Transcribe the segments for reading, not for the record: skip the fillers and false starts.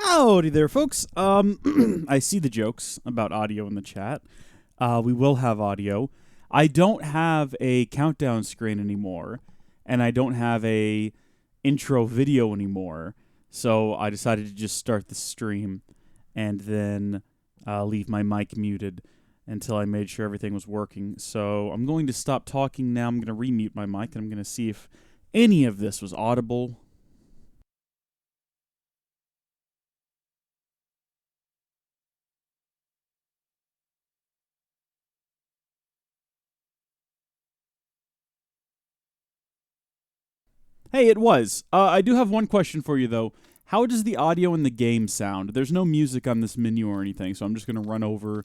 Howdy there, folks. I see the jokes about audio in the chat. We will have audio. I don't have a countdown screen anymore, and I don't have a intro video anymore. So I decided to just start the stream and then leave my mic muted until I made sure everything was working. So I'm going to stop talking now. I'm going to remute my mic, and I'm going to see if any of this was audible. Hey, it was. I do have one question for you, though. How does the audio in the game sound? There's no music on this menu or anything, so I'm just going to run over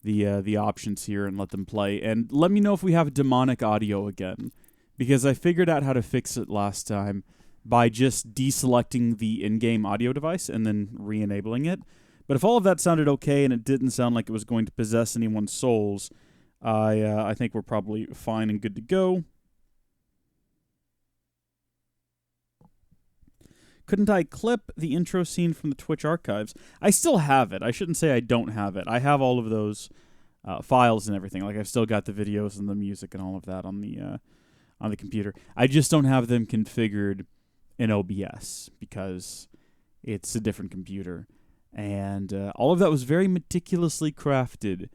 the options here and let them play. And let me know if we have demonic audio again, because I figured out how to fix it last time by just deselecting the in-game audio device and then re-enabling it. But if all of that sounded okay and it didn't sound like it was going to possess anyone's souls, I think we're probably fine and good to go. Couldn't I clip the intro scene from the Twitch archives? I still have it. I shouldn't say I don't have it. I have all of those files and everything. Like, I've still got the videos and the music and all of that on the computer. I just don't have them configured in OBS because it's a different computer. And all of that was very meticulously crafted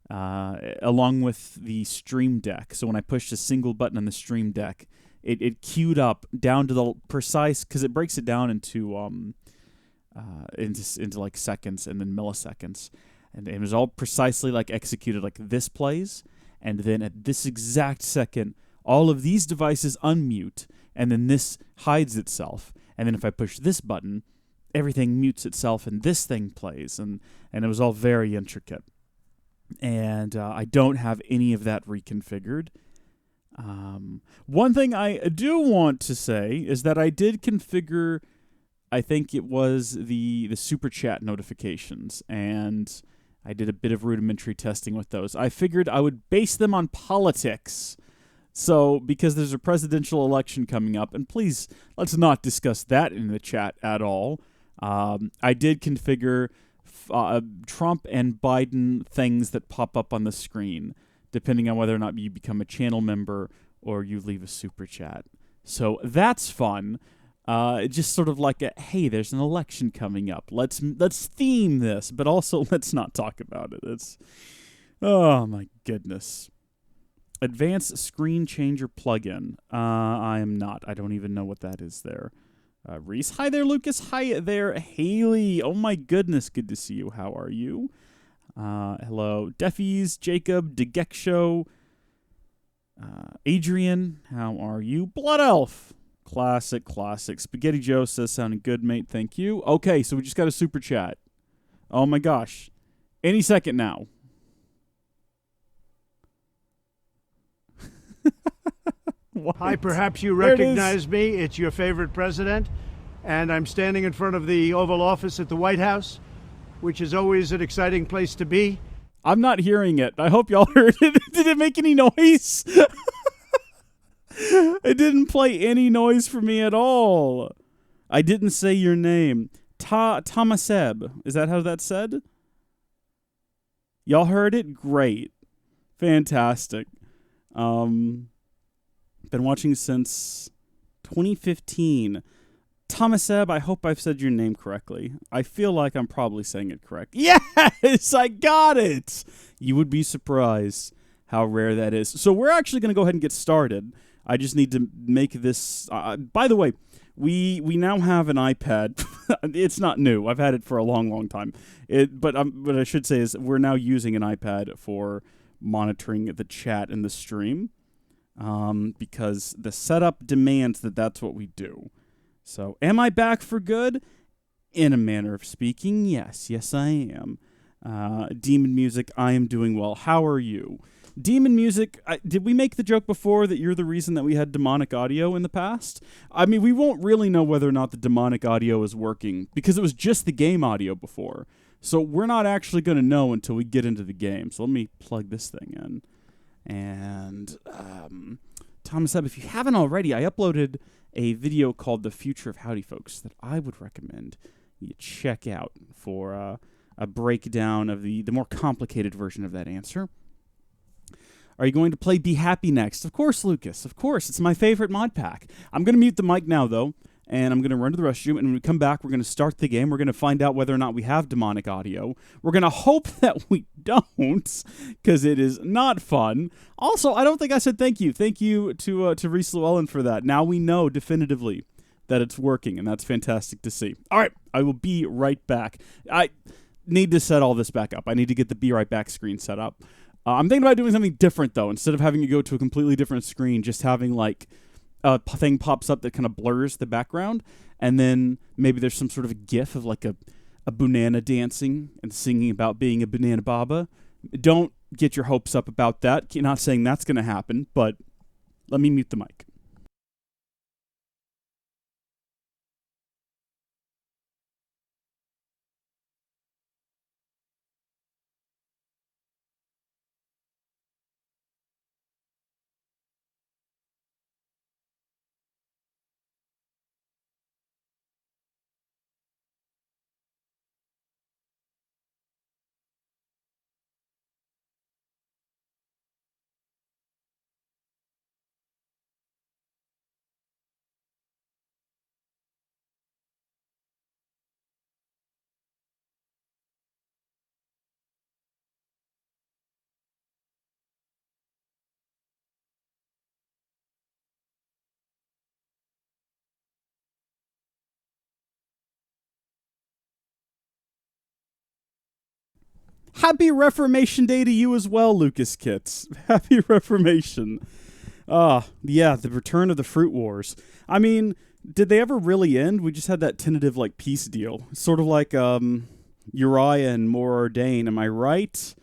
along with the Stream Deck. So when I pushed a single button on the Stream Deck, it queued up down to the precise, because it breaks it down into like seconds and then milliseconds, and it was all precisely like executed like this plays, and then at this exact second, all of these devices unmute, and then this hides itself, and then if I push this button, everything mutes itself, and this thing plays, and it was all very intricate, and I don't have any of that reconfigured. One thing I do want to say is that I did configure, I think it was the super chat notifications, and I did a bit of rudimentary testing with those. I figured I would base them on politics. So, because there's a presidential election coming up, and please, let's not discuss that in the chat at all. I did configure Trump and Biden things that pop up on the screen, depending on whether or not you become a channel member or you leave a super chat. So that's fun. Just sort of like hey, there's an election coming up. Let's theme this, but also let's not talk about it. Oh my goodness. Advanced Screen Changer plugin. I am not. I don't even know what that is there. Reese. Hi there, Lucas. Hi there, Haley. Oh my goodness. Good to see you. How are you? Hello, Deffies, Jacob, Degeksho, Adrian, how are you? Blood Elf, classic. Spaghetti Joe says, sounding good, mate, thank you. Okay, so we just got a super chat. Oh my gosh. Any second now. Hi, perhaps you recognize me. It's your favorite president, and I'm standing in front of the Oval Office at the White House, which is always an exciting place to be. I'm not hearing it. I hope y'all heard it. Did it make any noise? It didn't play any noise for me at all. I didn't say your name. Tamaseb. Is that how that's said? Y'all heard it? Great. Fantastic. Been watching since 2015. Thomaseb, I hope I've said your name correctly. I feel like I'm probably saying it correct. Yes, I got it. You would be surprised how rare that is. So we're actually going to go ahead and get started. I just need to make this. By the way, we now have an iPad. It's not new. I've had it for a long time. But what I should say is we're now using an iPad for monitoring the chat and the stream, because the setup demands that that's what we do. So, am I back for good? In a manner of speaking, yes. Yes, I am. Demon Music, I am doing well. How are you? Demon Music, did we make the joke before that you're the reason that we had demonic audio in the past? I mean, we won't really know whether or not the demonic audio is working, because it was just the game audio before. So, we're not actually going to know until we get into the game. So, let me plug this thing in. And, Thomas Ebb, if you haven't already, I uploaded a video called The Future of Howdy Folks that I would recommend you check out for a breakdown of the more complicated version of that answer. Are you going to play Be Happy next? Of course, Lucas. Of course. It's my favorite mod pack. I'm going to mute the mic now, though, and I'm going to run to the restroom, and when we come back, we're going to start the game. We're going to find out whether or not we have demonic audio. We're going to hope that we don't, because it is not fun. Also, I don't think I said thank you. Thank you to Reese Llewellyn for that. Now we know definitively that it's working, and that's fantastic to see. All right, I will be right back. I need to set all this back up. I need to get the Be Right Back screen set up. I'm thinking about doing something different, though. Instead of having to go to a completely different screen, just having, like, a thing pops up that kind of blurs the background, and then maybe there's some sort of a gif of, like, a banana dancing and singing about being a banana baba. Don't get your hopes up about that. Not saying that's going to happen, but let me mute the mic. Happy Reformation Day to you as well, Lucas Kits. Happy Reformation. Yeah, the return of the Fruit Wars. I mean, did they ever really end? We just had that tentative, like, peace deal. Sort of like, Uriah and Morordain, am I right?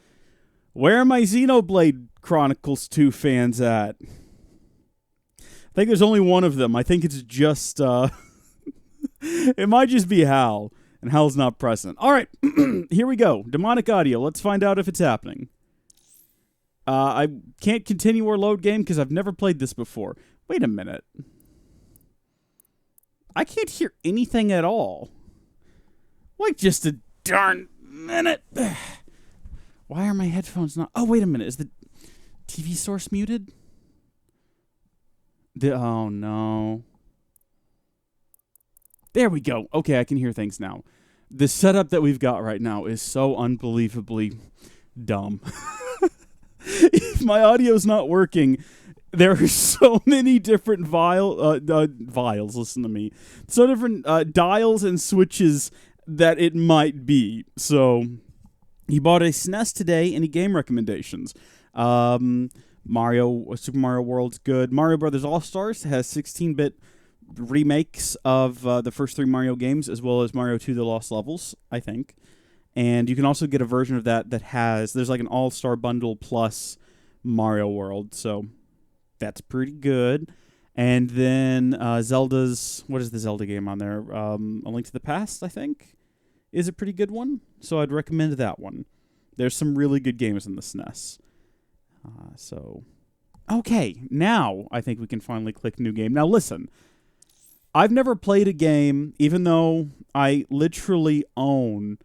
Where are my Xenoblade Chronicles 2 fans at? I think there's only one of them. I think it's just, it might just be Hal. And Hal's not present. All right, here we go. Demonic audio. Let's find out if it's happening. I can't continue or load game because I've never played this before. Wait a minute. I can't hear anything at all. Wait just a darn minute. Why are my headphones not... Oh, wait a minute. Is the TV source muted? Oh, no. There we go. Okay, I can hear things now. The setup that we've got right now is so unbelievably dumb. If my audio's not working, there are so many different vials, listen to me. So different dials and switches that it might be. So, he bought a SNES today. Any game recommendations? Super Mario World's good. Mario Brothers All-Stars has 16-bit remakes of the first 3 Mario games, as well as Mario 2 The Lost Levels, I think. And you can also get a version of that has, there's like an all-star bundle plus Mario World, so that's pretty good. And then Zelda's, what is the Zelda game on there? A Link to the Past, I think, is a pretty good one, so I'd recommend that one. There's some really good games in the SNES. Okay, now I think we can finally click new game. Now listen, I've never played a game, even though I literally own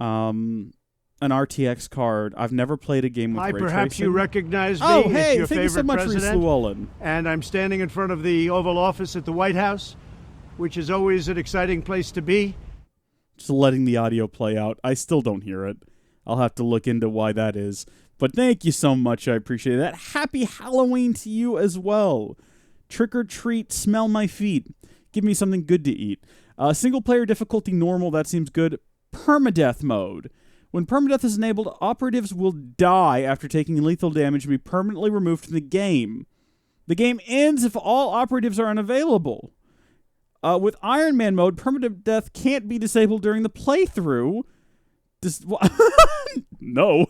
an RTX card. I've never played a game with ray tracing. Perhaps you recognize me. Oh, hey, it's your thank you so much, Reese Llewellyn. And I'm standing in front of the Oval Office at the White House, which is always an exciting place to be. Just letting the audio play out. I still don't hear it. I'll have to look into why that is. But thank you so much. I appreciate that. Happy Halloween to you as well. Trick or treat, smell my feet. Give me something good to eat. Single-player difficulty normal, that seems good. Permadeath mode. When permadeath is enabled, operatives will die after taking lethal damage and be permanently removed from the game. The game ends if all operatives are unavailable. With Iron Man mode, permadeath can't be disabled during the playthrough. No.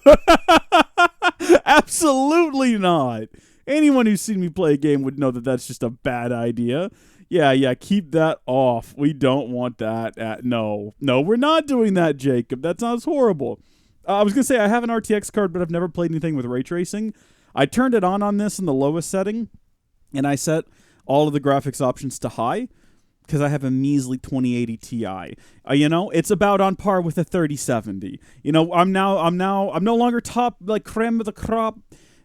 Absolutely not. Anyone who's seen me play a game would know that that's just a bad idea. Yeah, keep that off. We don't want that. No, we're not doing that, Jacob. That sounds horrible. I was going to say I have an RTX card, but I've never played anything with ray tracing. I turned it on this in the lowest setting, and I set all of the graphics options to high, because I have a measly 2080 Ti. You know, it's about on par with a 3070. You know, I'm no longer top, like, creme of the crop,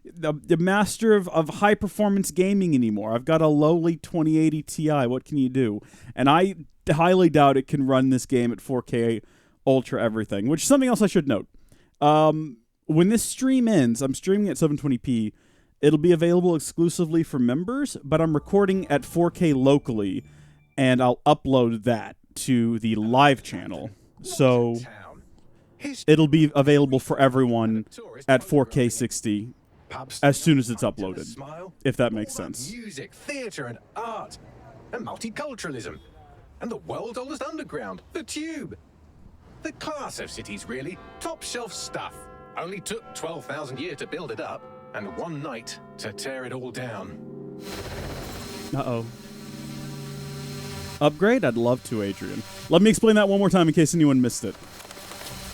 the master of high performance gaming anymore. I've got a lowly 2080 Ti. What can you do? And I highly doubt it can run this game at 4K Ultra everything, which is something else I should note. When this stream ends, I'm streaming at 720p. It'll be available exclusively for members, but I'm recording at 4K locally, and I'll upload that to the live channel. So it'll be available for everyone at 4K 60 as soon as it's uploaded, if that makes sense. Music, theatre and art, and multiculturalism, and the world's oldest underground, the Tube. The class of cities, really. Top shelf stuff. Only took 12,000 years to build it up, and one night to tear it all down. Uh-oh. Upgrade? I'd love to, Adrian. Let me explain that one more time in case anyone missed it.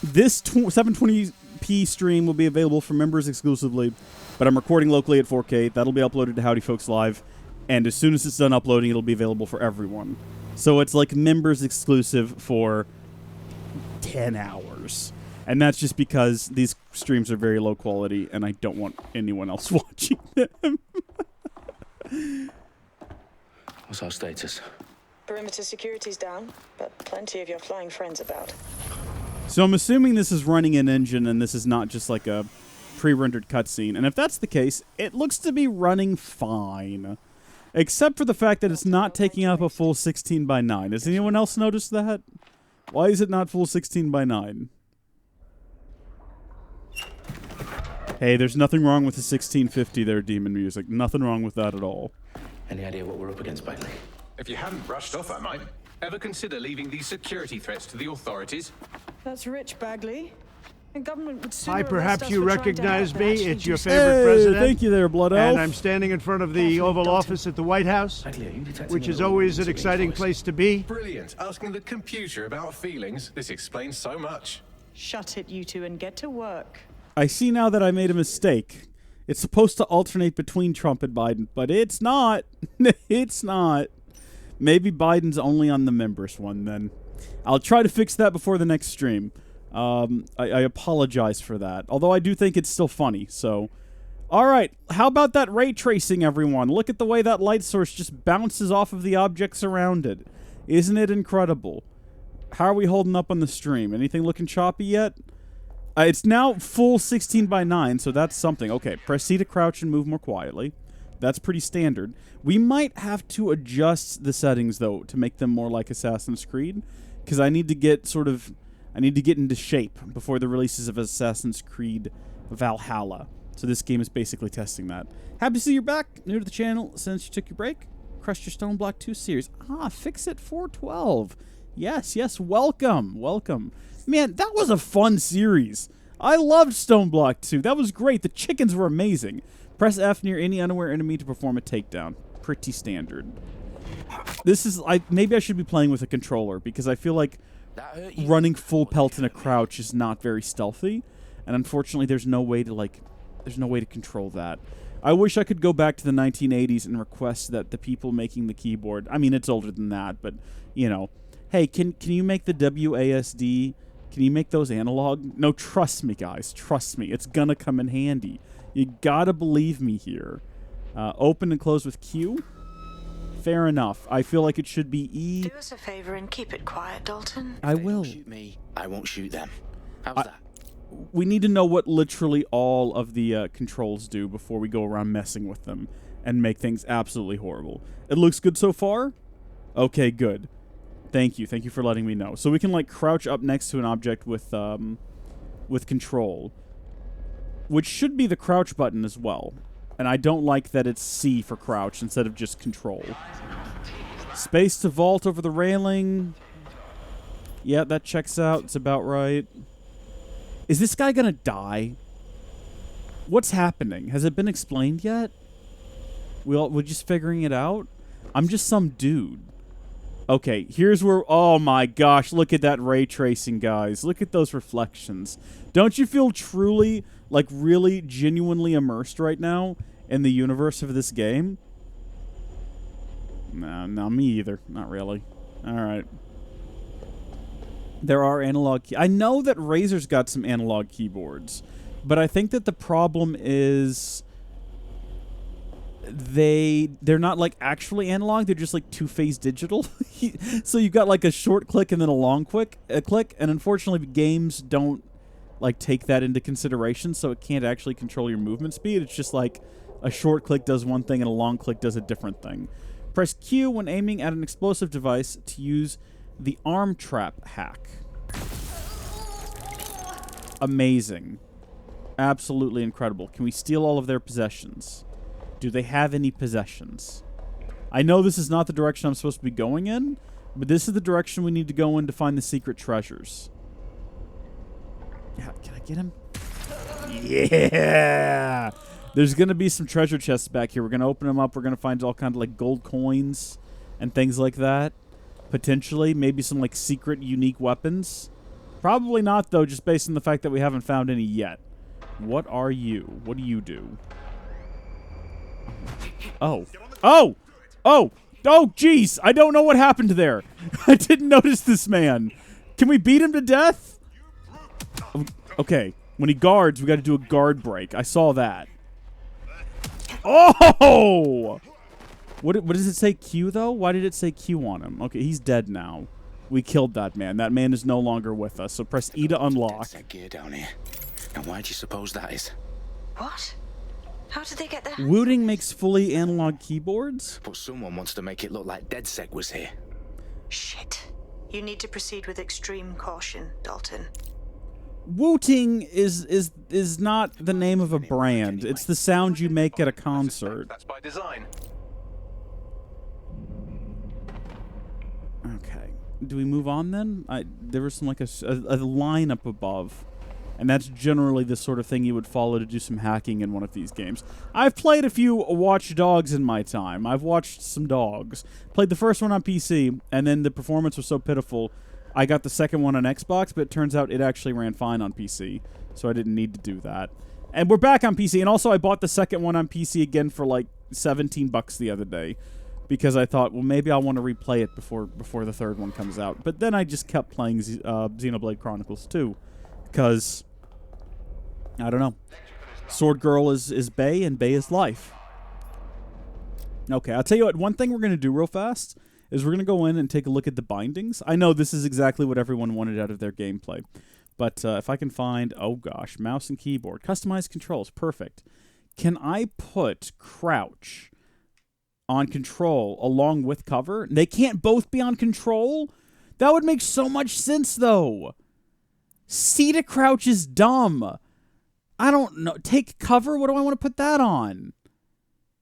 This 720p stream will be available for members exclusively, but I'm recording locally at 4K. That'll be uploaded to Howdy Folks Live, and as soon as it's done uploading, it'll be available for everyone. So it's like members exclusive for 10 hours. And that's just because these streams are very low quality, and I don't want anyone else watching them. What's our status? Perimeter security's down, but plenty of your flying friends about. So I'm assuming this is running an engine, and this is not just like a pre-rendered cutscene. And if that's the case, it looks to be running fine. Except for the fact that it's not taking up a full 16:9. Has anyone else noticed that? Why is it not full 16:9? Hey, there's nothing wrong with the 1650 there, Demon Music. Nothing wrong with that at all. Any idea what we're up against, Bagley? If you hadn't brushed off, I might. Ever consider leaving these security threats to the authorities? That's rich, Bagley. The government would Hi, perhaps you recognize me. It's your Hey, favorite president. thank you there, Blood Elf. And I'm standing in front of the Oval Office at the White House, Bagley, are you detecting which is an always an alarm exciting voice? place to be. Brilliant. Asking the computer about feelings. This explains so much. Shut it, you two, and get to work. I see now that I made a mistake. It's supposed to alternate between Trump and Biden, but it's not. It's not. Maybe Biden's only on the members one, then. I'll try to fix that before the next stream. I apologize for that. Although I do think it's still funny, so... Alright, how about that ray tracing, everyone? Look at the way that light source just bounces off of the objects around it. Isn't it incredible? How are we holding up on the stream? Anything looking choppy yet? It's now full 16:9, so that's something. Okay, press C to crouch and move more quietly. That's pretty standard. We might have to adjust the settings, though, to make them more like Assassin's Creed, because I need to get into shape before the releases of Assassin's Creed Valhalla. So this game is basically testing that. Happy to see you're back. New to the channel since you took your break. Crushed your Stone Block 2 series. Fix-It 412. Yes, welcome. Man, that was a fun series. I loved Stone Block 2. That was great. The chickens were amazing. Press F near any unaware enemy to perform a takedown. Pretty standard. This is... maybe I should be playing with a controller, because I feel like running full pelt in a crouch is not very stealthy. And unfortunately, there's no way to control that. I wish I could go back to the 1980s and request that the people making the keyboard... I mean, it's older than that, but, you know... Hey, can you make the WASD... Can you make those analog? No, trust me, guys. Trust me. It's gonna come in handy. You gotta believe me here. Open and close with Q. Fair enough. I feel like it should be E. Do us a favor and keep it quiet, Dalton. I will. Shoot me, I won't shoot them. How's that? We need to know what literally all of the controls do before we go around messing with them and make things absolutely horrible. It looks good so far? Okay, good. Thank you. Thank you for letting me know. So we can, like, crouch up next to an object with control, which should be the crouch button as well. And I don't like that it's C for crouch instead of just control. Space to vault over the railing. Yeah, that checks out. It's about right. Is this guy gonna die? What's happening? Has it been explained yet? We're just figuring it out? I'm just some dude. Okay, here's where... Oh my gosh, look at that ray tracing, guys. Look at those reflections. Don't you feel truly, like, really genuinely immersed right now in the universe of this game? No, not me either. Not really. All right. There are analog I know that Razer's got some analog keyboards, but I think that the problem is they're not like actually analog, they're just like two-phase digital. So you've got like a short click and then a long click, and unfortunately games don't like take that into consideration, so it can't actually control your movement speed. It's just like a short click does one thing and a long click does a different thing. Press Q when aiming at an explosive device to use the arm trap hack. Amazing. Absolutely incredible. Can we steal all of their possessions? Do they have any possessions? I know this is not the direction I'm supposed to be going in, but this is the direction we need to go in to find the secret treasures. Yeah, can I get him? Yeah! There's going to be some treasure chests back here. We're going to open them up. We're going to find all kinds of like gold coins and things like that. Potentially. Maybe some like secret unique weapons. Probably not though, just based on the fact that we haven't found any yet. What are you? What do you do? Oh. Oh! Oh! Oh, jeez! I don't know what happened there. I didn't notice this man. Can we beat him to death? Okay. When he guards, we got to do a guard break. I saw that. Oh! What does it say Q, though? Why did it say Q on him? Okay, he's dead now. We killed that man. That man is no longer with us. So press E to unlock. That gear down here. And why do you suppose that is? What? How did they get there? Wooting makes fully analog keyboards? But someone wants to make it look like DedSec was here. Shit. You need to proceed with extreme caution, Dalton. Wooting is not the name of a brand. It's the sound you make at a concert. That's by design. Okay. Do we move on then? There was some like a line up above. And that's generally the sort of thing you would follow to do some hacking in one of these games. I've played a few Watch Dogs in my time. I've watched some dogs. Played the first one on PC, and then the performance was so pitiful, I got the second one on Xbox, but it turns out it actually ran fine on PC, so I didn't need to do that. And we're back on PC, and also I bought the second one on PC again for like $17 the other day, because I thought, well, maybe I want to replay it before the third one comes out. But then I just kept playing Xenoblade Chronicles 2, because I don't know. Sword Girl is Bay, and Bay is life. Okay, I'll tell you what, one thing we're going to do real fast is we're going to go in and take a look at the bindings. I know this is exactly what everyone wanted out of their gameplay. But if I can find, oh gosh, mouse and keyboard. Customized controls, perfect. Can I put crouch on control along with cover? They can't both be on control? That would make so much sense, though. C to crouch is dumb. I don't know. Take cover? What do I want to put that on?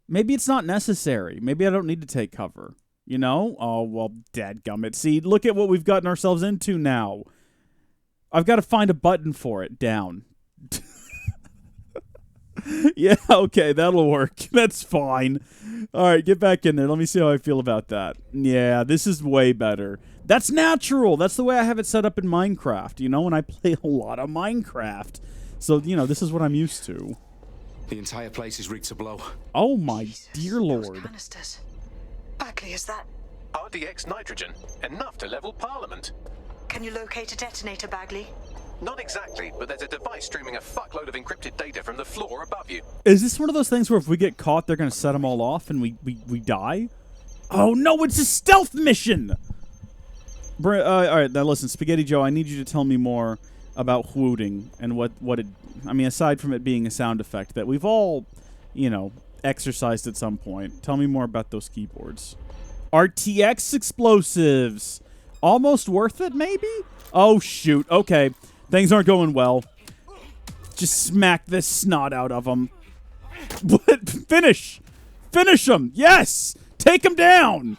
Maybe it's not necessary. Maybe I don't need to take cover. You know? Oh, well, dadgummit. See, look at what we've gotten ourselves into now. I've got to find a button for it. Down. Yeah, okay, that'll work. That's fine. All right, get back in there. Let me see how I feel about that. Yeah, this is way better. That's natural. That's the way I have it set up in Minecraft, you know, and I play a lot of Minecraft. So, you know, this is what I'm used to. The entire place is rigged to blow. Oh, my Jesus, dear those Lord. canisters. Bagley, is that... RDX nitrogen, enough to level Parliament. Can you locate a detonator, Bagley? Not exactly, but there's a device streaming a fuckload of encrypted data from the floor above you. Is this one of those things where if we get caught, they're going to set them all off and we die? Oh, no, it's a stealth mission! All right, now listen, Spaghetti Joe, I need you to tell me more about whooting and what it... I mean, aside from it being a sound effect that we've all, you know, exercised at some point. Tell me more about those keyboards. RTX explosives. Almost worth it, maybe? Oh, shoot. Okay. Things aren't going well. Just smack this snot out of them. What? Finish! Finish them! Yes! Take them down!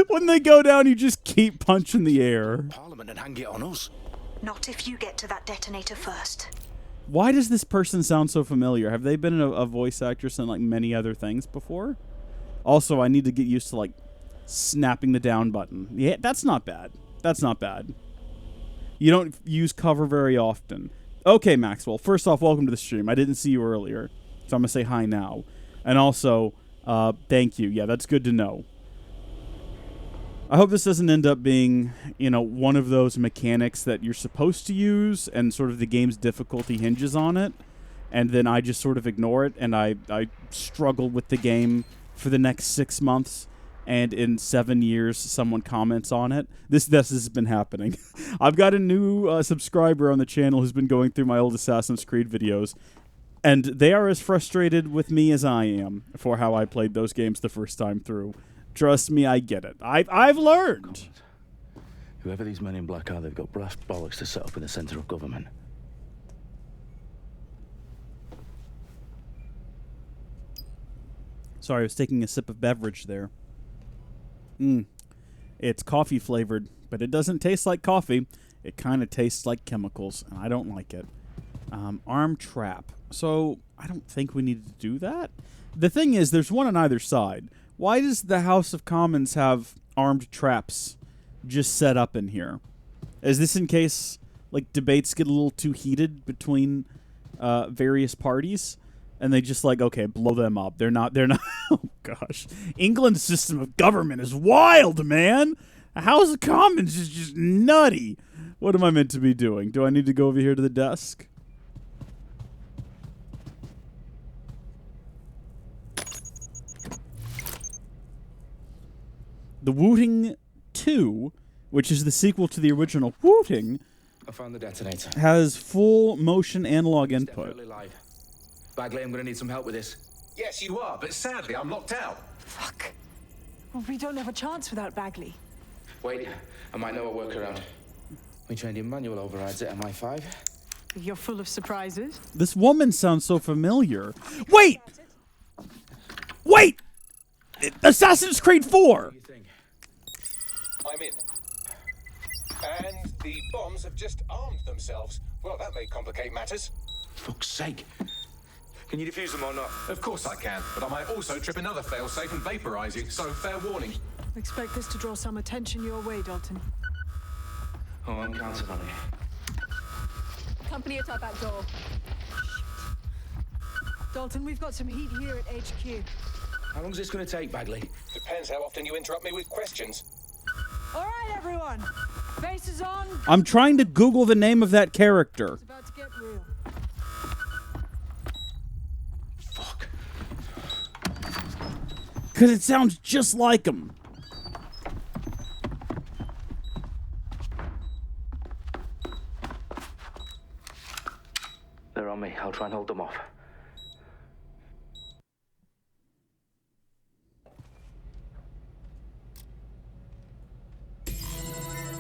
When they go down, you just keep punching the air. Parliament and hang it on us. Not if you get to that detonator first. Why does this person sound so familiar? Have they been a voice actress in like many other things before? Also, I need to get used to like snapping the down button. Yeah, that's not bad. That's not bad. You don't use cover very often. Okay, Maxwell. First off, welcome to the stream. I didn't see you earlier. So I'm going to say hi now. And also, thank you. Yeah, that's good to know. I hope this doesn't end up being, you know, one of those mechanics that you're supposed to use and sort of the game's difficulty hinges on it. And then I just sort of ignore it and I struggle with the game for the next 6 months. And in 7 years, someone comments on it. This has been happening. I've got a new subscriber on the channel who's been going through my old Assassin's Creed videos. And they are as frustrated with me as I am for how I played those games the first time through. Trust me, I get it. I've learned. Whoever these men in black are, they've got brass bollocks to set up in the centre of government. Sorry, I was taking a sip of beverage there. It's coffee flavored, but it doesn't taste like coffee. It kind of tastes like chemicals, and I don't like it. Armed trap. So, I don't think we need to do that. The thing is, there's one on either side. Why does the House of Commons have armed traps just set up in here? Is this in case, like, debates get a little too heated between various parties? And they just like, okay, blow them up. They're not, oh gosh. England's system of government is wild, man. The House of Commons is just nutty. What am I meant to be doing? Do I need to go over here to the desk? The Wooting 2, which is the sequel to the original Wooting, I found the detonator. has full motion analog input. Definitely live. Bagley, I'm gonna need some help with this. Yes, you are, but sadly, I'm locked out. Fuck. Well, we don't have a chance without Bagley. Wait, I might know a workaround. We trained in manual overrides at MI5. You're full of surprises. This woman sounds so familiar. Wait! Wait! Assassin's Creed 4! What do you think? I'm in. And the bombs have just armed themselves. Well, that may complicate matters. Fuck's sake. Can you defuse them or not? Of course I can, but I might also trip another failsafe and vaporize you, so fair warning. Expect this to draw some attention your way, Dalton. Oh, I'm counting on it. Company at our back door. Dalton, we've got some heat here at HQ. How long's this gonna take, Bagley? Depends how often you interrupt me with questions. All right, everyone. Faces on. I'm trying to Google the name of that character. It's about to get real. Fuck. Because it sounds just like him. They're on me. I'll try and hold them off.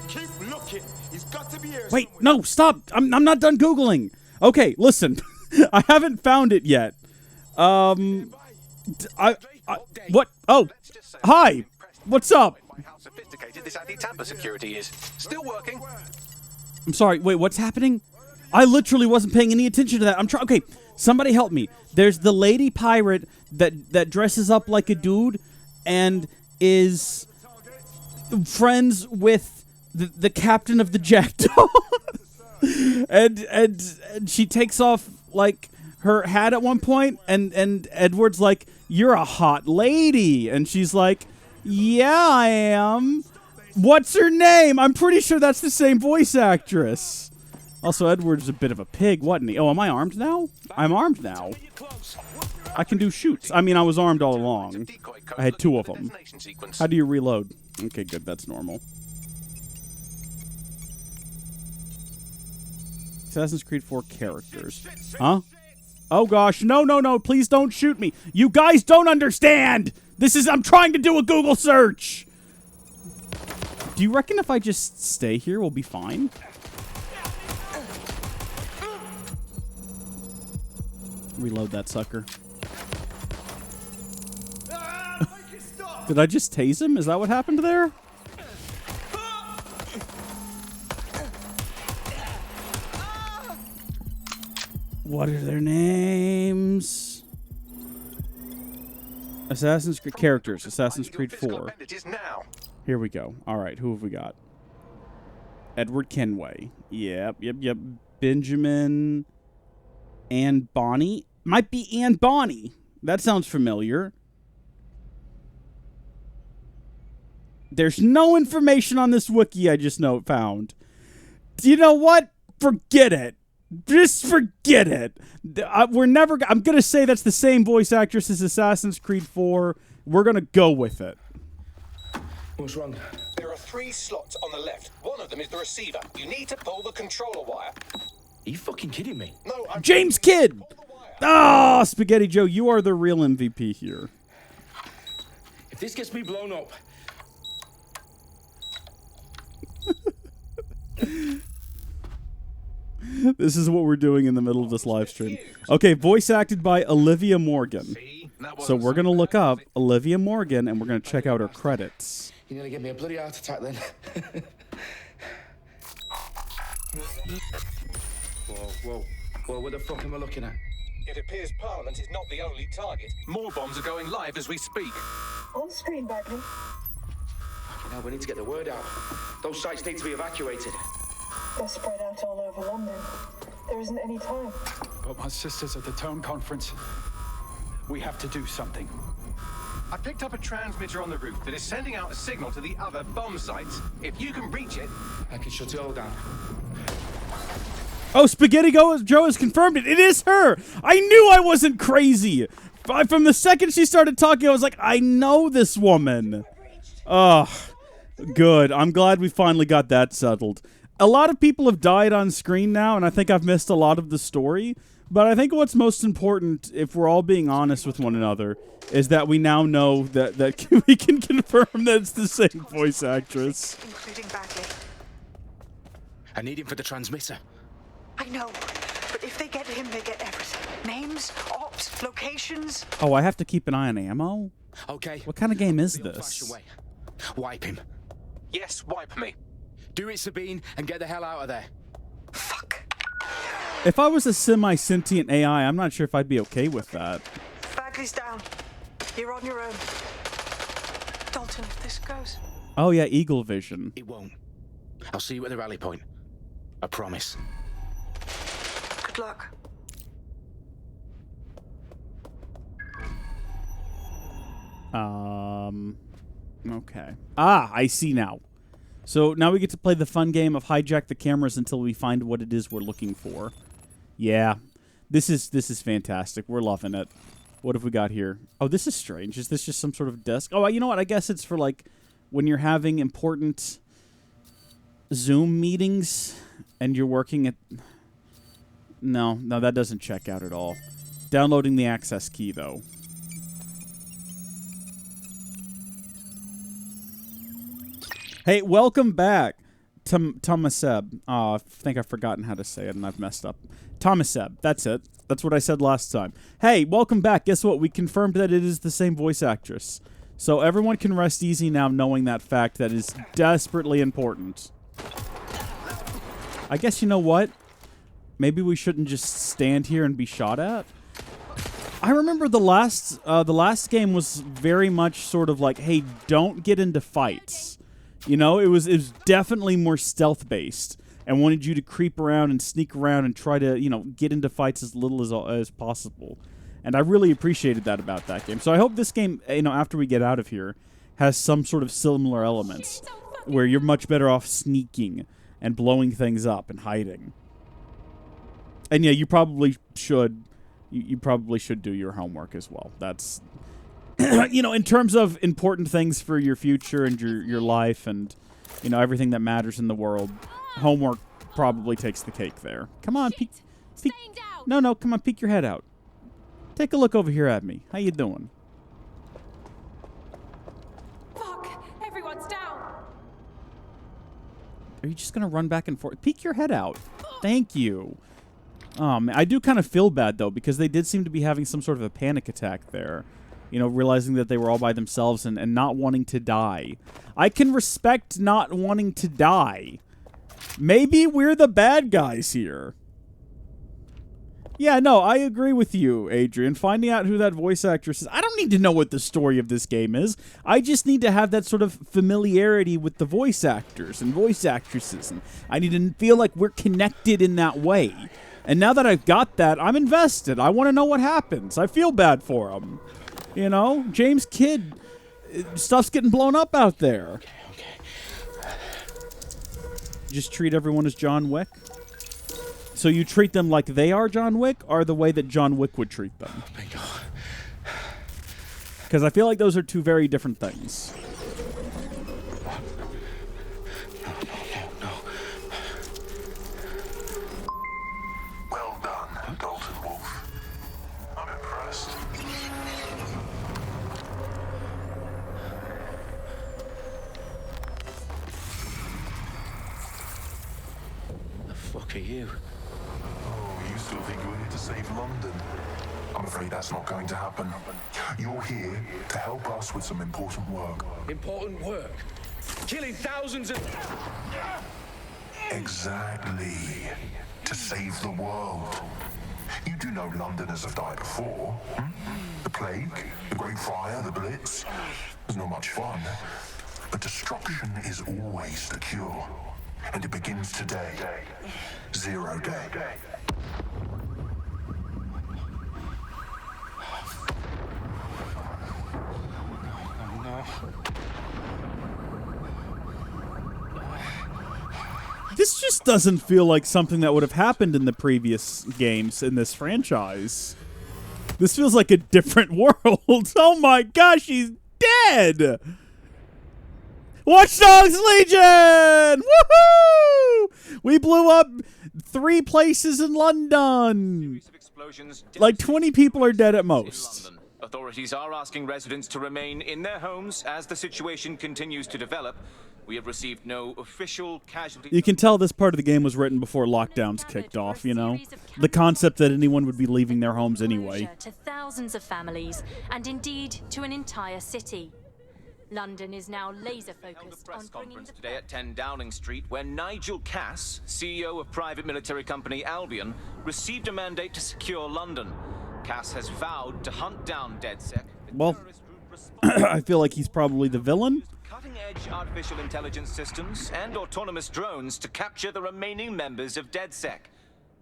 Keep looking. He's got to be here. Wait, no, stop. I'm not done Googling. Okay, listen. I haven't found it yet. What? Oh, hi. What's up? How sophisticated this anti-tamper security is. Still working. I'm sorry. Wait, what's happening? I literally wasn't paying any attention to that. I'm trying. Okay, somebody help me. There's the lady pirate that dresses up like a dude and is friends with the captain of the Jackdaw. and she takes off like her hat at one point, and Edward's like, "You're a hot lady," and she's like, "Yeah, I am." What's her name? I'm pretty sure that's the same voice actress. Also, Edward's a bit of a pig, wasn't he? Oh, am I armed now? I'm armed now. I can do shoots. I mean, I was armed all along. I had 2 of them. How do you reload? Okay, good. That's normal. Assassin's Creed 4 characters. Huh? Oh, gosh. No, no, no. Please don't shoot me. You guys don't understand. I'm trying to do a Google search. Do you reckon if I just stay here, we'll be fine? Reload that sucker. Did I just tase him? Is that what happened there? What are their names? Assassin's Creed characters. Assassin's Creed 4. Here we go. All right, who have we got? Edward Kenway. Yep. Benjamin and Bonnie. Might be Anne Bonny. That sounds familiar. There's no information on this wiki I just found. You know what? Forget it. Just forget it. We're never... I'm going to say that's the same voice actress as Assassin's Creed 4. We're going to go with it. What's wrong? There are 3 slots on the left. One of them is the receiver. You need to pull the controller wire. Are you fucking kidding me? No, I'm... James Kidd! Ah, Spaghetti Joe, you are the real MVP here. If this gets me blown up... This is what we're doing in the middle of this live stream. Okay, voice acted by Olivia Morgan. So we're going to look up Olivia Morgan, and we're going to check out her credits. You're gonna give me a bloody heart attack then. Whoa, what the fuck am I looking at? It appears Parliament is not the only target. More bombs are going live as we speak. On screen, Bagley. Now we need to get the word out. Those sites need to be evacuated. They're spread out all over London. There isn't any time. But my sister's at the town conference. We have to do something. I picked up a transmitter on the roof that is sending out a signal to the other bomb sites. If you can reach it... I can shut it all down. Oh, Spaghetti Joe has confirmed it. It is her. I knew I wasn't crazy. From the second she started talking, I was like, I know this woman. Oh, good. I'm glad we finally got that settled. A lot of people have died on screen now, and I think I've missed a lot of the story. But I think what's most important, if we're all being honest with one another, is that we now know that we can confirm that it's the same voice actress. Including Bagley. I need him for the transmitter. I know, but if they get him, they get everything. Names, ops, locations. Oh, I have to keep an eye on ammo? Okay. What kind of game is The old-fashioned this? way. Wipe him. Yes, wipe me. Do it, Sabine, and get the hell out of there. Fuck. If I was a semi-sentient AI, I'm not sure if I'd be okay with that. Bagley's down. You're on your own. Dalton, if this goes... Oh yeah, Eagle Vision. It won't. I'll see you at the rally point. I promise. Good luck. Okay. Ah, I see now. So now we get to play the fun game of hijack the cameras until we find what it is we're looking for. Yeah. This is fantastic. We're loving it. What have we got here? Oh, this is strange. Is this just some sort of desk? Oh, you know what? I guess it's for, like, when you're having important Zoom meetings and you're working at... No, that doesn't check out at all. Downloading the access key, though. Hey, welcome back, Tomaseb. I think I've forgotten how to say it, and I've messed up. Tomaseb, that's it. That's what I said last time. Hey, welcome back. Guess what? We confirmed that it is the same voice actress. So everyone can rest easy now knowing that fact that is desperately important. I guess you know what? Maybe we shouldn't just stand here and be shot at. I remember the last game was very much sort of like, hey, don't get into fights. You know, it was definitely more stealth-based and wanted you to creep around and sneak around and try to, you know, get into fights as little as possible. And I really appreciated that about that game. So I hope this game, you know, after we get out of here, has some sort of similar elements where you're much better off sneaking and blowing things up and hiding. And yeah, you probably should. You probably should do your homework as well. That's, you know, in terms of important things for your future and your life and, you know, everything that matters in the world, homework probably takes the cake there. Come on, peek. No, come on, peek your head out. Take a look over here at me. How you doing? Fuck! Everyone's down! Are you just going to run back and forth? Peek your head out. Thank you. Man, I do kind of feel bad, though, because they did seem to be having some sort of a panic attack there. You know, realizing that they were all by themselves and not wanting to die. I can respect not wanting to die. Maybe we're the bad guys here. Yeah, no, I agree with you, Adrian. Finding out who that voice actress is. I don't need to know what the story of this game is. I just need to have that sort of familiarity with the voice actors and voice actresses. And I need to feel like we're connected in that way. And now that I've got that, I'm invested. I want to know what happens. I feel bad for him. You know, James Kidd, stuff's getting blown up out there. Okay. Just treat everyone as John Wick. So you treat them like they are John Wick, or the way that John Wick would treat them? Bingo. Because I feel like those are two very different things. No. Well done, Dalton Wolf. I'm impressed. The fuck are you? Oh, you still think you're here to save London? I'm afraid that's not going to happen. You're here to help us with some important work. Important work. Killing thousands of... Exactly. To save the world. You do know Londoners have died before. The plague, the Great Fire, the Blitz. It's not much fun. But destruction is always the cure. And it begins today. 0 day. No. This just doesn't feel like something that would have happened in the previous games in this franchise. This feels like a different world. Oh my gosh, he's dead! Watch Dogs Legion! Woohoo! We blew up 3 places in London. Like 20 people are dead at most. Authorities are asking residents to remain in their homes as the situation continues to develop. We have received no official casualties. You can tell this part of the game was written before lockdowns kicked off, you know? The concept that anyone would be leaving their homes anyway. To thousands of families, and indeed to an entire city. London is now laser-focused on bringing the... Today at 10 Downing Street, where Nigel Cass, CEO of private military company Albion, received a mandate to secure London. Cass has vowed to hunt down DedSec. Well, I feel like he's probably the villain. Cutting-edge artificial intelligence systems and autonomous drones to capture the remaining members of DedSec.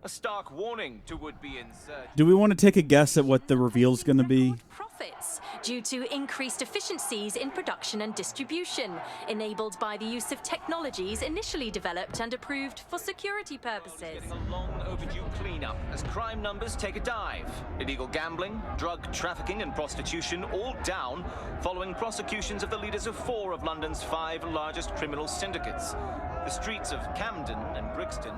A stark warning to would-be insurgents. Do we want to take a guess at what the reveal's going to be? Profits due to increased efficiencies in production and distribution, enabled by the use of technologies initially developed and approved for security purposes. A long overdue cleanup as crime numbers take a dive. Illegal gambling, drug trafficking and prostitution all down following prosecutions of the leaders of 4 of London's 5 largest criminal syndicates. The streets of Camden and Brixton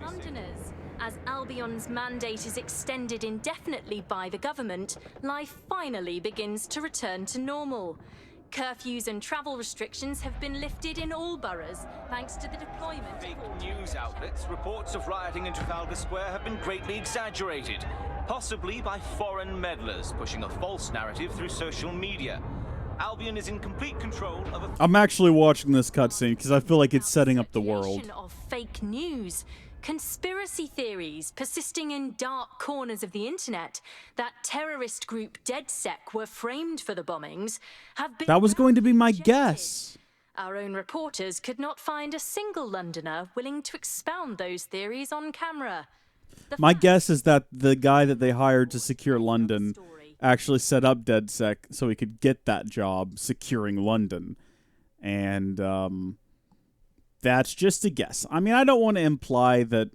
Londoners. As Albion's mandate is extended indefinitely by the government, life finally begins to return to normal. Curfews and travel restrictions have been lifted in all boroughs, thanks to the deployment Fake news outlets. Reports of rioting in Trafalgar Square have been greatly exaggerated, possibly by foreign meddlers pushing a false narrative through social media. Albion is in complete control of I'm actually watching this cutscene because I feel like it's setting up the world. Of fake news. Conspiracy theories persisting in dark corners of the internet that terrorist group DedSec were framed for the bombings have been... That was going to be my guess. Our own reporters could not find a single Londoner willing to expound those theories on camera. My guess is that the guy that they hired to secure London actually set up DedSec so he could get that job securing London. And, that's just a guess. I mean, I don't want to imply that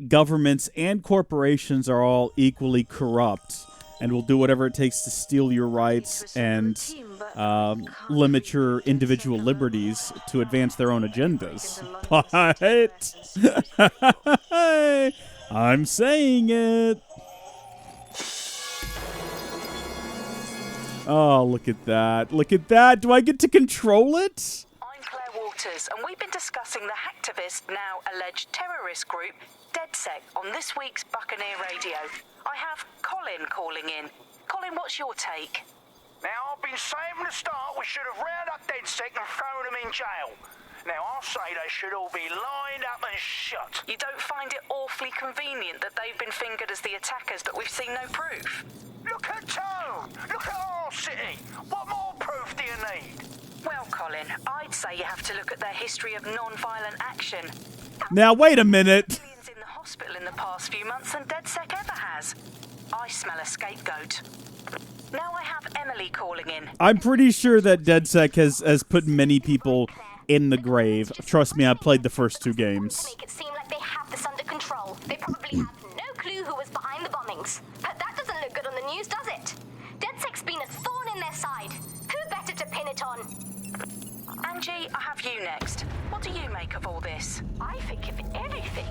governments and corporations are all equally corrupt and will do whatever it takes to steal your rights and limit your individual liberties to advance their own agendas. But I'm saying it. Oh, look at that. Look at that. Do I get to control it? And we've been discussing the hacktivist, now alleged terrorist group, DedSec, on this week's Buccaneer Radio. I have Colin calling in. Colin, what's your take? Now, I've been saying from the start we should have rounded up DedSec and thrown them in jail. Now, I'll say they should all be lined up and shot. You don't find it awfully convenient that they've been fingered as the attackers, but we've seen no proof? Look at Town! Look at our city! What more proof do you need? Well, Colin, I'd say you have to look at their history of non-violent action. Now, wait a minute. Millions in the hospital in the past few months than DedSec ever has. I smell a scapegoat. Now I have Emily calling in. I'm pretty sure that DedSec has put many people in the grave. Trust me, I played the first 2 games. Make it seem like they have this under control. They probably have no clue who was behind the bombings. But that doesn't look good on the news, does it? DedSec's been a thorn in their side. Who better to pin it on? Angie, I have you next. What do you make of all this? I think, if anything,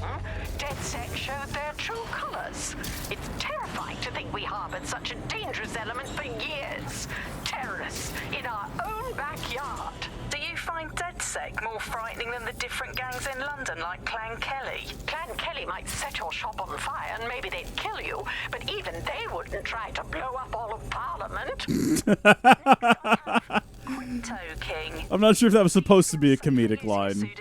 DedSec showed their true colours. It's terrifying to think we harboured such a dangerous element for years. Terrorists in our own backyard. Do you find DedSec more frightening than the different gangs in London, like Clan Kelly? Clan Kelly might set your shop on fire and maybe they'd kill you, but even they wouldn't try to blow up all of Parliament. Crypto King. I'm not sure if that was supposed to be a comedic line.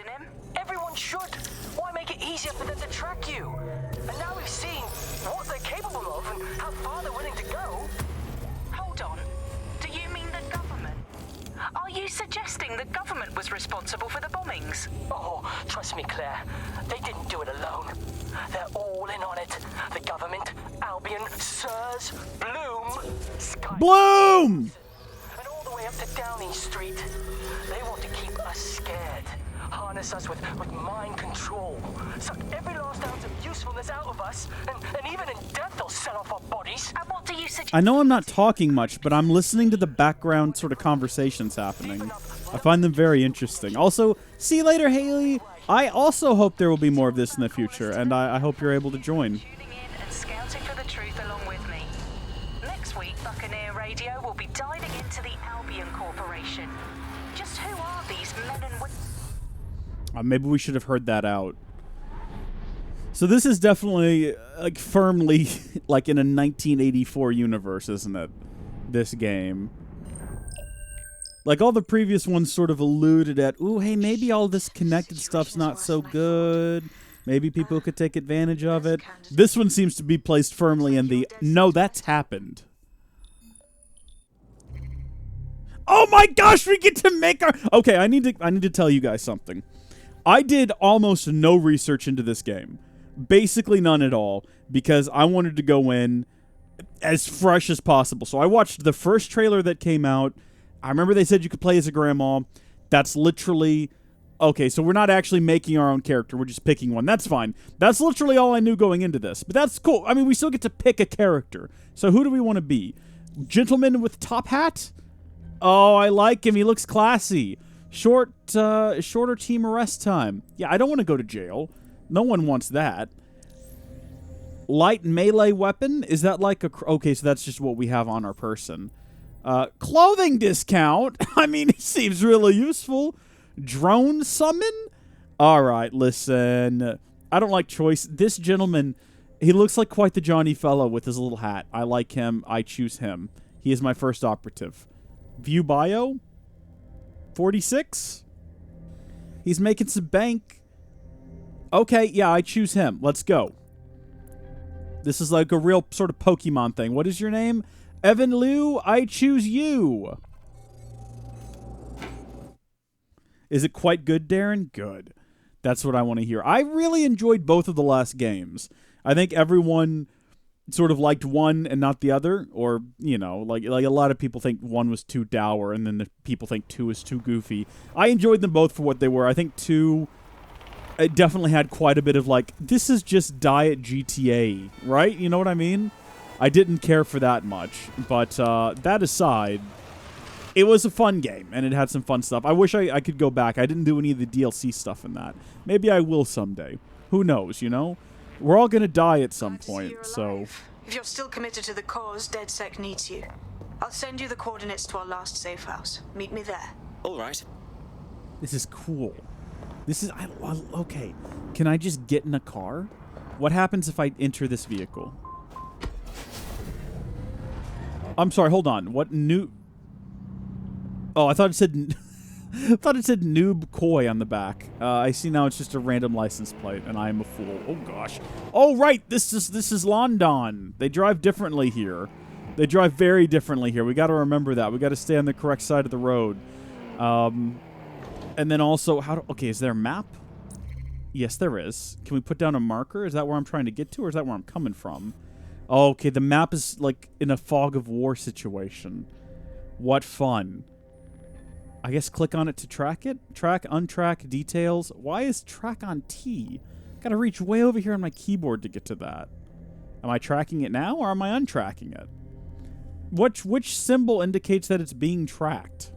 Everyone should. Why make it easier for them to track you? And now we've seen what they're capable of and how far they're willing to go. Hold on. Do you mean the government? Are you suggesting the government was responsible for the bombings? Oh, trust me, Claire. They didn't do it alone. They're all in on it. The government, Albion, Sirs, Bloom, Sky... Bloom! And all the way up to Downing Street. They want to keep us scared. Harness us with mind control. Suck every last ounce of usefulness out of us. And even in death, they'll set off our bodies. And what do you suggest? I know I'm not talking much, but I'm listening to the background sort of conversations happening. I find them very interesting. Also, see you later, Haley. I also hope there will be more of this in the future, and I hope you're able to join. Tuning in and scouting for the truth along with me. Next week, Buccaneer Radio will be diving into the Albion Corporation. Just who are these men and women? Maybe we should have heard that out. So this is definitely, like, firmly, like, in a 1984 universe, isn't it? This game. Like, all the previous ones sort of alluded at, ooh, hey, maybe all this connected stuff's not so good. Maybe people could take advantage of it. This one seems to be placed firmly in the, no, that's happened. Oh my gosh, we get to make our... Okay, I need to tell you guys something. I did almost no research into this game. Basically none at all, because I wanted to go in as fresh as possible. So I watched the first trailer that came out. I remember they said you could play as a grandma. That's literally... Okay, so we're not actually making our own character. We're just picking one. That's fine. That's literally all I knew going into this. But that's cool. I mean, we still get to pick a character. So who do we want to be? Gentleman with top hat? Oh, I like him. He looks classy. Shorter team arrest time. Yeah, I don't want to go to jail. No one wants that. Light melee weapon? Is that like a... Okay, so that's just what we have on our person. Clothing discount? I mean, it seems really useful. Drone summon? Alright, listen. I don't like choice. This gentleman, he looks like quite the Johnny fellow with his little hat. I like him. I choose him. He is my first operative. View bio? 46? He's making some bank. Okay, yeah, I choose him. Let's go. This is like a real sort of Pokemon thing. What is your name? Evan Liu, I choose you. Is it quite good, Darren? Good. That's what I want to hear. I really enjoyed both of the last games. I think everyone sort of liked one and not the other, or, you know, like a lot of people think one was too dour, and then the people think two is too goofy. I enjoyed them both for what they were. I think two, it definitely had quite a bit of, like, this is just diet GTA, right? You know what I mean? I didn't care for that much, but that aside, it was a fun game, and it had some fun stuff. I wish I could go back. I didn't do any of the DLC stuff in that. Maybe I will someday. Who knows, you know? We're all gonna die at some point, so... If you're still committed to the cause, DedSec needs you. I'll send you the coordinates to our last safe house. Meet me there. All right. This is cool. This is... okay. Can I just get in a car? What happens if I enter this vehicle? I'm sorry, hold on. What new... Oh, I thought it said... I thought it said Noob Koi on the back. I see now it's just a random license plate, and I am a fool. Oh, gosh. Oh, right! This is London. They drive differently here. They drive very differently here. We got to remember that. We got to stay on the correct side of the road. And then also, okay, is there a map? Yes, there is. Can we put down a marker? Is that where I'm trying to get to, or is that where I'm coming from? Oh, okay, the map is, like, in a fog of war situation. What fun. I guess click on it to track it? Track, untrack, details. Why is track on T? Gotta reach way over here on my keyboard to get to that. Am I tracking it now, or am I untracking it? Which symbol indicates that it's being tracked?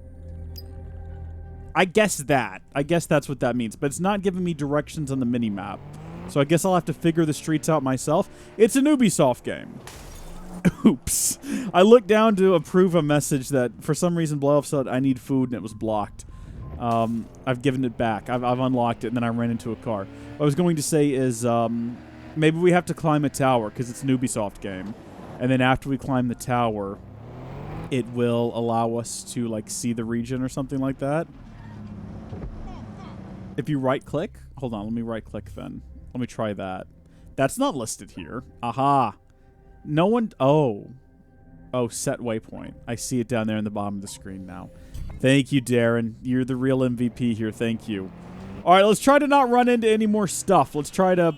I guess that's what that means, but it's not giving me directions on the mini-map. So I guess I'll have to figure the streets out myself. It's an Ubisoft game. Oops. I looked down to approve a message that, for some reason, Blow said I need food, and it was blocked. I've given it back. I've unlocked it, and then I ran into a car. What I was going to say is maybe we have to climb a tower, because it's an Ubisoft game. And then after we climb the tower, it will allow us to, like, see the region or something like that. If you right-click... Hold on, let me right-click then. Let me try that. That's not listed here. Aha. No one... Oh. Oh, set waypoint. I see it down there in the bottom of the screen now. Thank you, Darren. You're the real MVP here. Thank you. All right, let's try to not run into any more stuff. Let's try to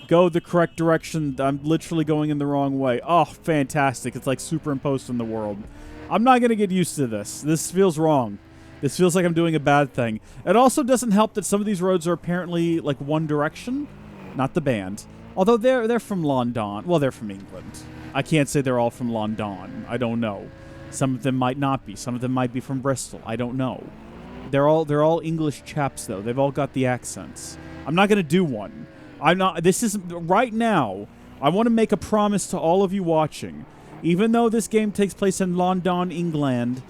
go the correct direction. I'm literally going in the wrong way. Oh, fantastic. It's like superimposed in the world. I'm not going to get used to this. This feels wrong. This feels like I'm doing a bad thing. It also doesn't help that some of these roads are apparently like One Direction. Not the band. Although they're from London. Well, they're from England. I can't say they're all from London. I don't know. Some of them might not be. Some of them might be from Bristol. I don't know. They're all English chaps, though. They've all got the accents. I'm not going to do one. This is... Right now, I want to make a promise to all of you watching. Even though this game takes place in London, England,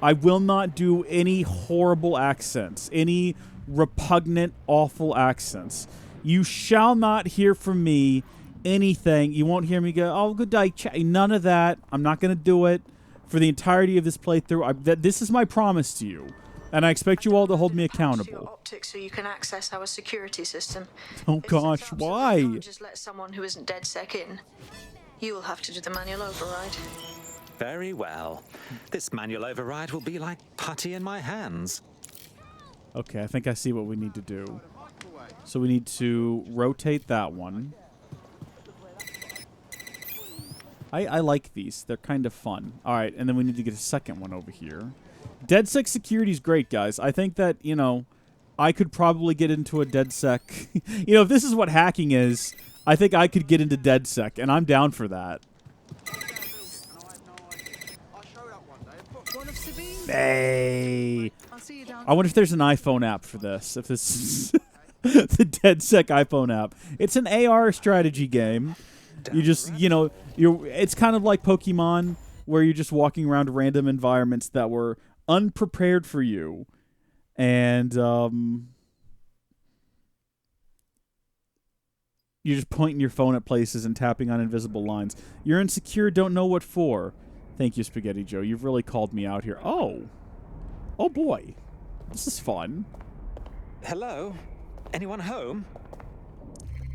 I will not do any horrible accents. Any repugnant, awful accents. You shall not hear from me anything. You won't hear me go, oh, good day, none of that. I'm not going to do it for the entirety of this playthrough. This is my promise to you. And I expect you all to hold me accountable. Optics so you can access our security system. Oh gosh, why? Just let someone who isn't DedSec in. You will have to do the manual override. Very well. This manual override will be like putty in my hands. Okay, I think I see what we need to do. So we need to rotate that one. I like these. They're kind of fun. All right, and then we need to get a second one over here. DedSec security is great, guys. I think that, you know, I could probably get into a DedSec. You know, if this is what hacking is, I think I could get into DedSec, and I'm down for that. Hey. I wonder if there's an iPhone app for this. If this is the DedSec iPhone app. It's an AR strategy game. You just, you know, it's kind of like Pokemon, where you're just walking around random environments that were unprepared for you. And you're just pointing your phone at places and tapping on invisible lines. You're insecure, don't know what for. Thank you, Spaghetti Joe. You've really called me out here. Oh. Oh, boy. This is fun. Hello? Anyone home?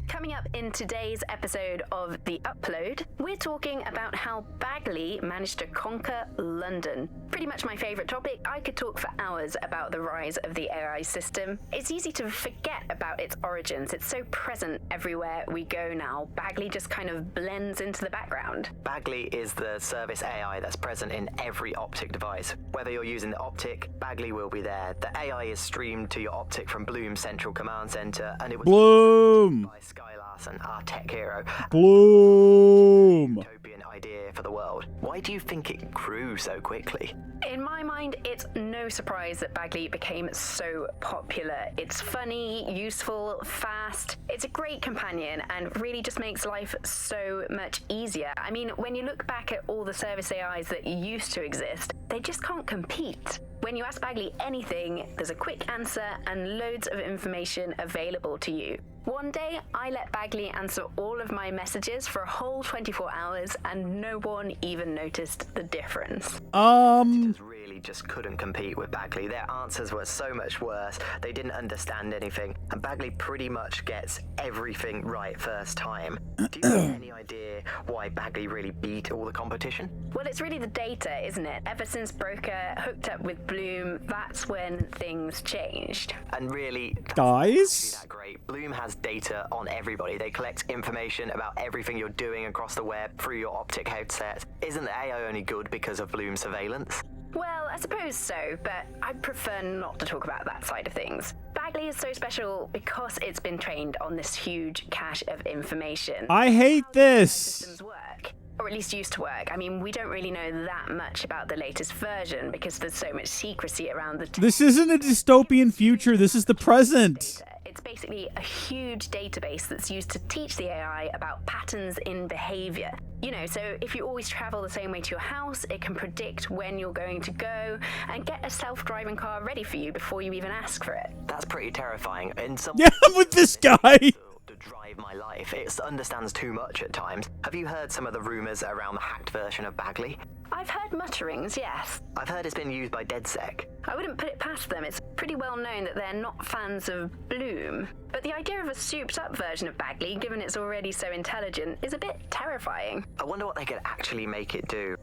Coming up in today's episode of The Upload, we're talking about how Bagley managed to conquer London. Pretty much my favourite topic. I could talk for hours about the rise of the AI system. It's easy to forget about its origins. It's so present everywhere we go now. Bagley just kind of blends into the background. Bagley is the service AI that's present in every Optic device. Whether you're using the Optic, Bagley will be there. The AI is streamed to your Optic from Bloom's central command center, and it was Bloom by Skylarson, our tech hero. Bloom. Utopian idea for the world. Why do you think it grew so quickly? In my mind, it's no surprise that Bagley became so popular. It's funny, useful, fast. It's a great companion and really just makes life so much easier. I mean, when you look back at all the service AIs that used to exist, they just can't compete. When you ask Bagley anything, there's a quick answer and loads of information available to you. One day, I let Bagley answer all of my messages for a whole 24 hours and no one even noticed the difference. Really just couldn't compete with Bagley. Their answers were so much worse. They didn't understand anything. And Bagley pretty much gets everything right first time. Do you have any idea why Bagley really beat all the competition? Well, it's really the data, isn't it? Ever since Broker hooked up with Bloom, that's when things changed. And really, guys, that great. Bloom has data on everybody. They collect information about everything you're doing across the web through your optic headset. Isn't the AI only good because of Bloom's surveillance? Well, I suppose so, but I prefer not to talk about that side of things. Bagley is so special because it's been trained on this huge cache of information. I hate this. Systems work, or at least used to work. I mean, we don't really know that much about the latest version because there's so much secrecy around the... This isn't a dystopian future. This is the present. It's basically a huge database that's used to teach the AI about patterns in behavior. You know, so if you always travel the same way to your house, it can predict when you're going to go and get a self-driving car ready for you before you even ask for it. That's pretty terrifying. Yeah, I'm with this guy. To drive my life. It understands too much at times. Have you heard some of the rumors around the hacked version of Bagley? I've heard mutterings, yes. I've heard it's been used by DedSec. I wouldn't put it past them. It's pretty well known that they're not fans of Bloom. But the idea of a souped-up version of Bagley, given it's already so intelligent, is a bit terrifying. I wonder what they could actually make it do.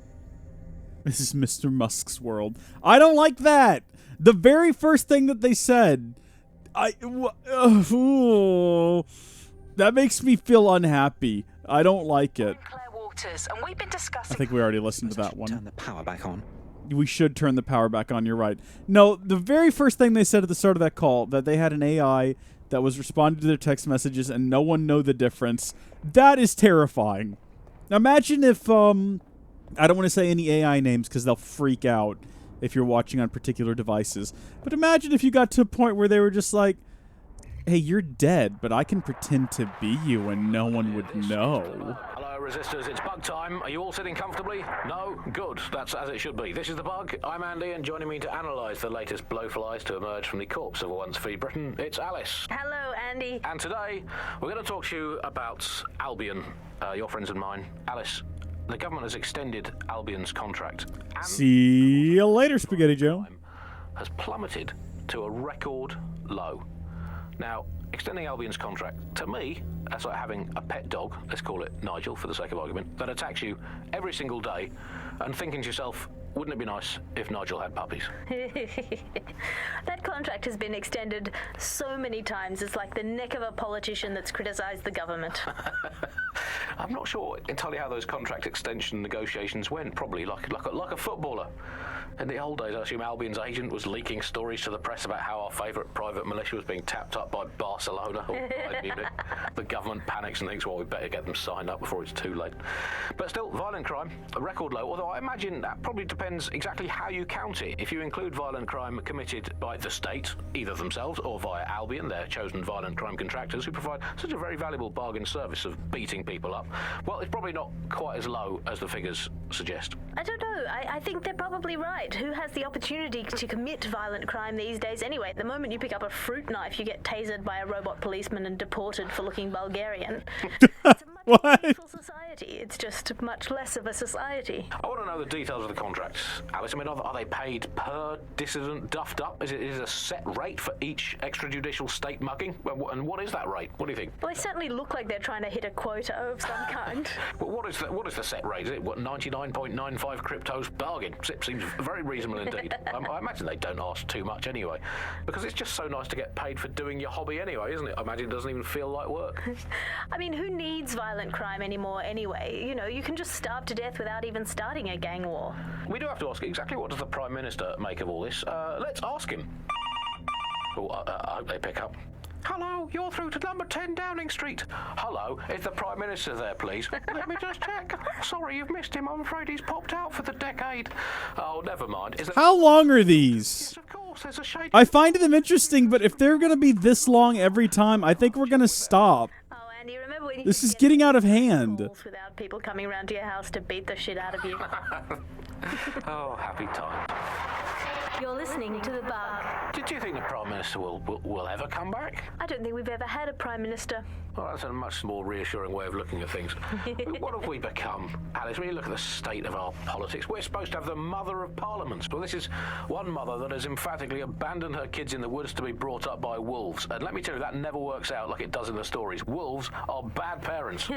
This is Mr. Musk's world. I don't like that. The very first thing that they said, that makes me feel unhappy. I don't like it. And we've been discussing... I think we already listened to that one. Turn the power back on. We should turn the power back on, you're right. No, the very first thing they said at the start of that call, that they had an AI that was responding to their text messages and no one know the difference, that is terrifying. Now imagine if, I don't want to say any AI names because they'll freak out if you're watching on particular devices, but imagine if you got to a point where they were just like, hey, you're dead, but I can pretend to be you and no one would know. Hello, Resistors. It's bug time. Are you all sitting comfortably? No? Good. That's as it should be. This is The Bug. I'm Andy, and joining me to analyse the latest blowflies to emerge from the corpse of a once free Britain, it's Alice. Hello, Andy. And today, we're going to talk to you about Albion, your friends and mine. Alice, the government has extended Albion's contract. And see you later, Spaghetti Joe. Has plummeted to a record low. Now, extending Albion's contract, to me, that's like having a pet dog, let's call it Nigel for the sake of argument, that attacks you every single day and thinking to yourself, wouldn't it be nice if Nigel had puppies? That contract has been extended so many times, it's like the neck of a politician that's criticised the government. I'm not sure entirely how those contract extension negotiations went, probably like a footballer. In the old days, I assume Albion's agent was leaking stories to the press about how our favourite private militia was being tapped up by Barcelona or Bayern Munich. The government panics and thinks, well, we better get them signed up before it's too late. But still, violent crime, a record low, although I imagine that probably depends exactly how you count it. If you include violent crime committed by the state, either themselves or via Albion, their chosen violent crime contractors who provide such a very valuable bargain service of beating people up, well, it's probably not quite as low as the figures suggest. I don't know. I think they're probably right. Who has the opportunity to commit violent crime these days anyway? The moment you pick up a fruit knife, you get tasered by a robot policeman and deported for looking Bulgarian. What? Peaceful society. It's just much less of a society. I want to know the details of the contracts, Alice. I mean, are they paid per dissident duffed up? Is it a set rate for each extrajudicial state mugging? And what is that rate? What do you think? Well, they certainly look like they're trying to hit a quota of some kind. Well, what is the set rate? Is it 99.95 cryptos bargain? Seems very reasonable indeed. I imagine they don't ask too much anyway, because it's just so nice to get paid for doing your hobby anyway, isn't it? I imagine it doesn't even feel like work. I mean, who needs violent crime anymore anyway? You know, you can just starve to death without even starting a gang war. We do have to ask exactly what does the Prime Minister make of all this. Let's ask him. Oh, I hope they pick up. Hello, you're through to number 10 Downing Street. Hello, is the Prime Minister there, please? Let me just check. Sorry, you've missed him. I'm afraid he's popped out for the decade. Oh, never mind. How long are these? Yes, of course, there's a shade. I find them interesting, but if they're going to be this long every time, I think we're going to stop. Oh, Andy, remember when This is getting out of hand. Without people coming around to your house to beat the shit out of you. Oh, happy times. You're listening to The Bug. Did you think the Prime Minister will ever come back? I don't think we've ever had a Prime Minister. Well, that's a much more reassuring way of looking at things. What have we become, Alice? When you look at the state of our politics, we're supposed to have the mother of parliaments. Well, this is one mother that has emphatically abandoned her kids in the woods to be brought up by wolves. And let me tell you, that never works out like it does in the stories. Wolves are bad parents,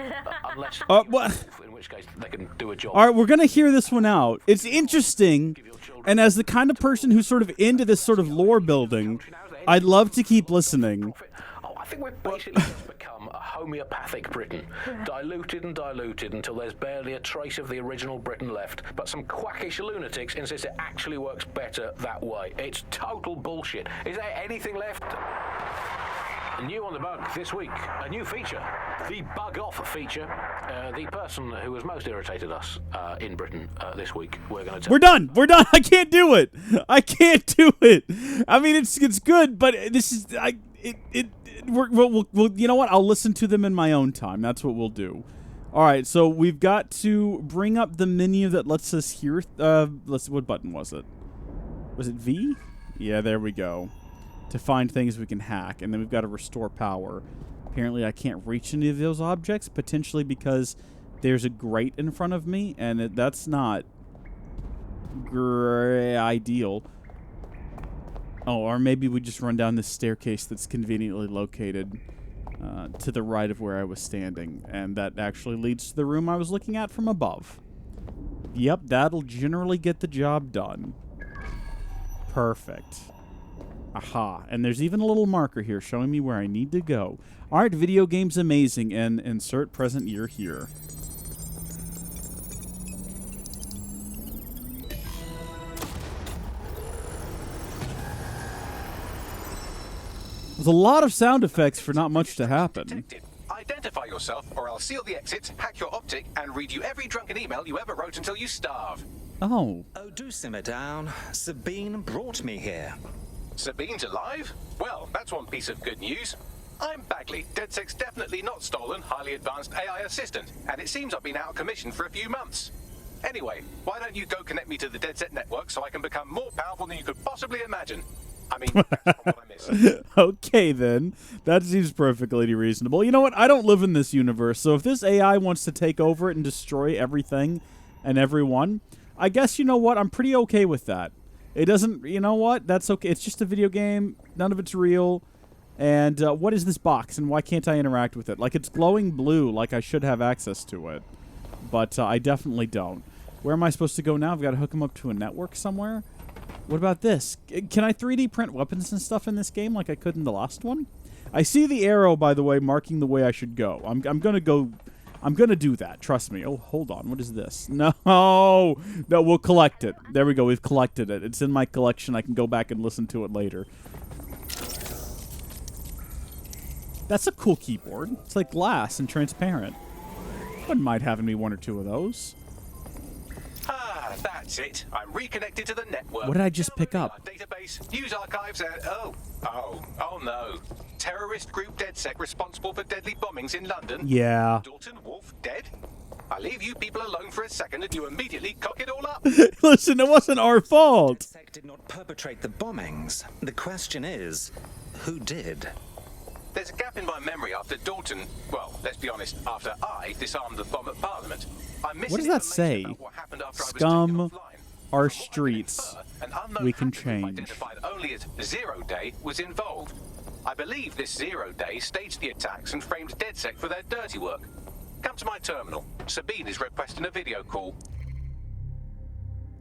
unless in which case they can do a job. All right, we're going to hear this one out. It's interesting, and as the kind of person who's sort of into this sort of lore building, I'd love to keep listening. think we've basically just become a homeopathic Britain. Diluted and diluted until there's barely a trace of the original Britain left. But some quackish lunatics insist it actually works better that way. It's total bullshit. Is there anything left? New on the bug this week, a new feature, the Bug Off feature. The person who has most irritated us in Britain this week, we're going to... We're done. I can't do it. I can't do it. I mean, it's good, but this is... We'll, you know what? I'll listen to them in my own time. That's what we'll do. All right, so we've got to bring up the menu that lets us hear... what button was it? Was it V? Yeah, there we go. To find things we can hack, and then we've got to restore power. Apparently, I can't reach any of those objects, potentially because there's a grate in front of me, and that's not ideal. Oh, or maybe we just run down this staircase that's conveniently located to the right of where I was standing, and that actually leads to the room I was looking at from above. Yep, that'll generally get the job done. Perfect. Aha, and there's even a little marker here showing me where I need to go. All right, video game's amazing, and insert present year here. There's a lot of sound effects for not much to happen. Identify yourself, or I'll seal the exits, hack your optic, and read you every drunken email you ever wrote until you starve. Oh. Oh, do simmer down. Sabine brought me here. Sabine's alive? Well, that's one piece of good news. I'm Bagley, DedSec's definitely not stolen, highly advanced AI assistant, and it seems I've been out of commission for a few months. Anyway, why don't you go connect me to the DedSec network so I can become more powerful than you could possibly imagine? I mean, that's what I miss. Okay, then. That seems perfectly reasonable. You know what? I don't live in this universe, so if this AI wants to take over it and destroy everything and everyone, I guess, you know what? I'm pretty okay with that. It doesn't, you know what? That's okay. It's just a video game. None of it's real. And what is this box, and why can't I interact with it? Like, it's glowing blue, like I should have access to it. But I definitely don't. Where am I supposed to go now? I've got to hook him up to a network somewhere? What about this? Can I 3D print weapons and stuff in this game like I could in the last one? I see the arrow, by the way, marking the way I should go. I'm gonna go... I'm going to do that. Trust me. Oh, hold on. What is this? No. No, we'll collect it. There we go. We've collected it. It's in my collection. I can go back and listen to it later. That's a cool keyboard. It's like glass and transparent. Wouldn't mind having me one or two of those. Ah, that's it. I'm reconnected to the network. What did I just pick up? Database, news archives, and... Oh no. Terrorist group DedSec responsible for deadly bombings in London? Yeah. Dalton Wolf dead? I leave you people alone for a second and you immediately cock it all up. Listen, it wasn't our fault. DedSec did not perpetrate the bombings. The question is, who did? There's a gap in my memory after Dalton... Well, let's be honest, after I disarmed the bomb at Parliament. I'm missing what does that say? Scum our streets. We can change. Identified only as Zero Day was involved. I believe this Zero Day staged the attacks and framed DedSec for their dirty work. Come to my terminal. Sabine is requesting a video call.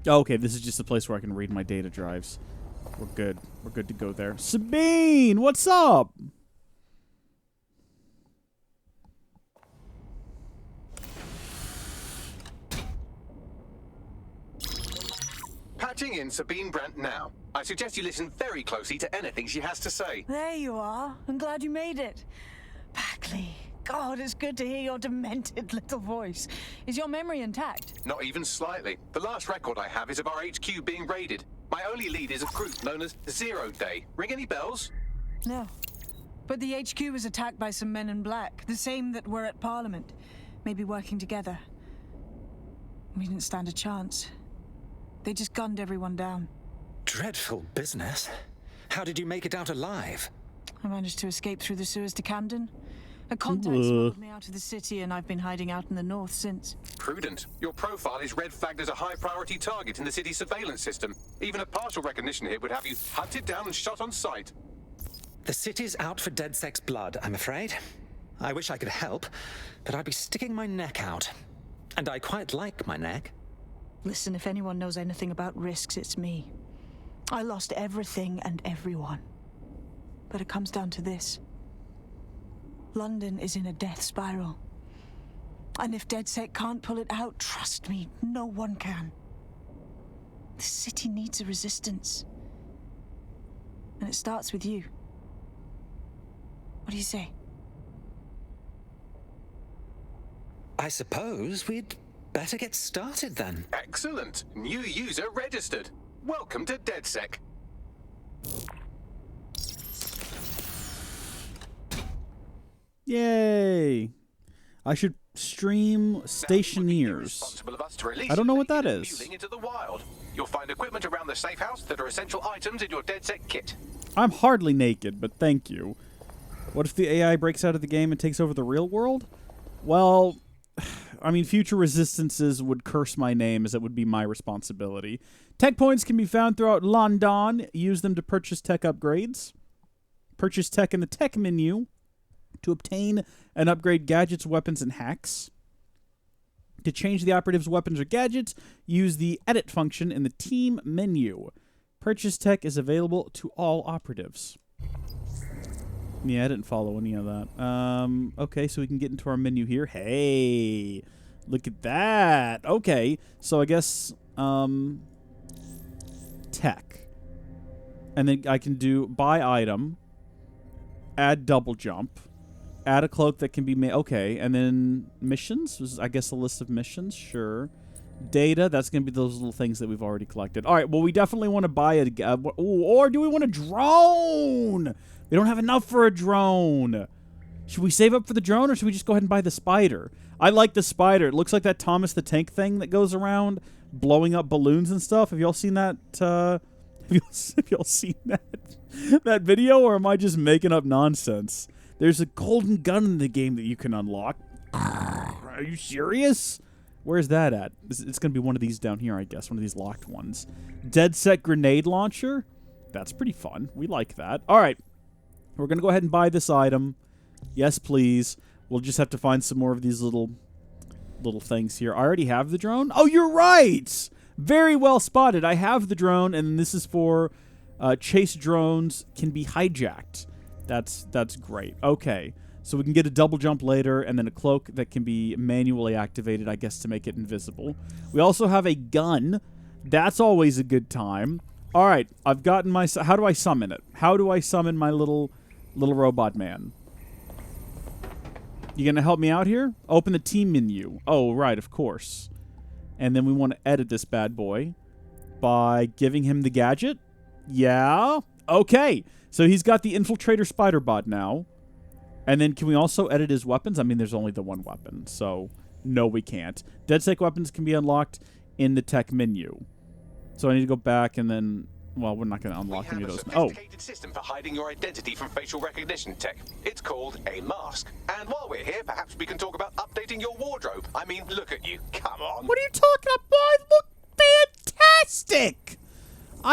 Okay, this is just a place where I can read my data drives. We're good. We're good to go there. Sabine, what's up? Patching in Sabine Brandt now. I suggest you listen very closely to anything she has to say. There you are. I'm glad you made it. Bagley, God, it's good to hear your demented little voice. Is your memory intact? Not even slightly. The last record I have is of our HQ being raided. My only lead is a group known as Zero Day. Ring any bells? No. But the HQ was attacked by some men in black, the same that were at Parliament. Maybe working together. We didn't stand a chance. They just gunned everyone down. Dreadful business. How did you make it out alive? I managed to escape through the sewers to Camden. A contact smuggled me out of the city, and I've been hiding out in the north since. Prudent. Your profile is red flagged as a high-priority target in the city's surveillance system. Even a partial recognition here would have you hunted down and shot on sight. The city's out for DedSec's blood, I'm afraid. I wish I could help, but I'd be sticking my neck out. And I quite like my neck. Listen, if anyone knows anything about risks, it's me. I lost everything and everyone. But it comes down to this. London is in a death spiral. And if DedSec can't pull it out, trust me, no one can. The city needs a resistance. And it starts with you. What do you say? I suppose we'd better get started then. Excellent. New user registered. Welcome to DedSec. Yay! I should stream Stationeers. I don't know what that is. Into the wild. You'll find equipment around the safe house that are essential items in your DedSec kit. I'm hardly naked, but thank you. What if the AI breaks out of the game and takes over the real world? Well, I mean, future resistances would curse my name, as it would be my responsibility. Tech points can be found throughout London. Use them to purchase tech upgrades. Purchase tech in the tech menu to obtain and upgrade gadgets, weapons, and hacks. To change the operative's weapons or gadgets, use the edit function in the team menu. Purchase tech is available to all operatives. Yeah, I didn't follow any of that. Okay, so we can get into our menu here. Hey, look at that. Okay, so I guess tech. And then I can do buy item, add double jump, add a cloak that can be made. Okay, and then missions? Was, I guess, a list of missions? Sure. Data, that's going to be those little things that we've already collected. All right, well, we definitely want to buy a... or do we want a drone? We don't have enough for a drone. Should we save up for the drone, or should we just go ahead and buy the spider? I like the spider. It looks like that Thomas the Tank thing that goes around blowing up balloons and stuff. Have y'all seen that? Have y'all seen that video, or am I just making up nonsense? There's a golden gun in the game that you can unlock. Are you serious? Where's that at? It's going to be one of these down here, I guess. One of these locked ones. DedSec grenade launcher. That's pretty fun. We like that. All right. We're going to go ahead and buy this item. Yes, please. We'll just have to find some more of these little things here. I already have the drone. Oh, you're right. Very well spotted. I have the drone, and this is for chase drones can be hijacked. That's great. Okay. So we can get a double jump later, and then a cloak that can be manually activated, I guess, to make it invisible. We also have a gun. That's always a good time. All right, I've gotten my... How do I summon it? How do I summon my little robot man? You gonna help me out here? Open the team menu. Oh, right, of course. And then we want to edit this bad boy by giving him the gadget. Yeah. Okay. So he's got the Infiltrator Spider Bot now. And then can we also edit his weapons? I mean, there's only the one weapon, so no, we can't. DedSec weapons can be unlocked in the tech menu. So I need to go back and then... Well, we're not going to unlock any of those. Oh. System for hiding your identity from facial recognition tech. It's called a mask. And while we're here, perhaps we can talk about updating your wardrobe. I mean, look at you. Come on. What are you talking about? I look fantastic.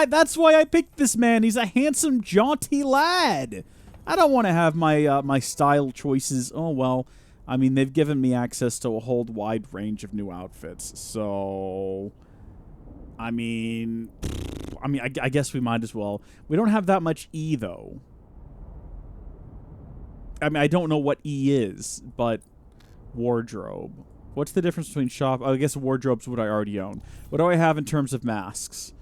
That's why I picked this man. He's a handsome, jaunty lad. I don't want to have my my style choices. Oh, well, I mean, they've given me access to a whole wide range of new outfits. So, I mean, I guess we might as well. We don't have that much E, though. I mean, I don't know what E is, but wardrobe. What's the difference between shop? Oh, I guess wardrobe's what I already own. What do I have in terms of masks?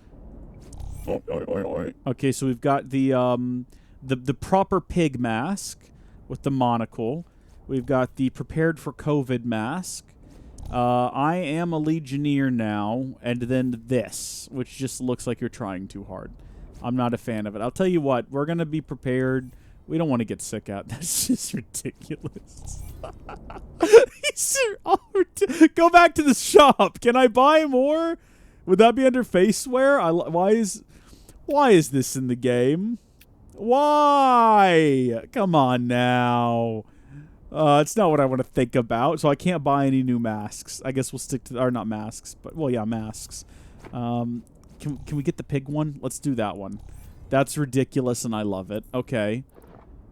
Okay, so we've got the proper pig mask with the monocle. We've got the prepared for COVID mask. I am a Legionnaire now, and then this, which just looks like you're trying too hard. I'm not a fan of it. I'll tell you what, we're going to be prepared. We don't want to get sick out. That's just ridiculous. Go back to the shop. Can I buy more? Would that be under face wear? Why is this in the game? Why? Come on now. It's not what I want to think about, so I can't buy any new masks. I guess we'll stick to... Or not masks, but... Well, yeah, masks. Can we get the pig one? Let's do that one. That's ridiculous, and I love it. Okay.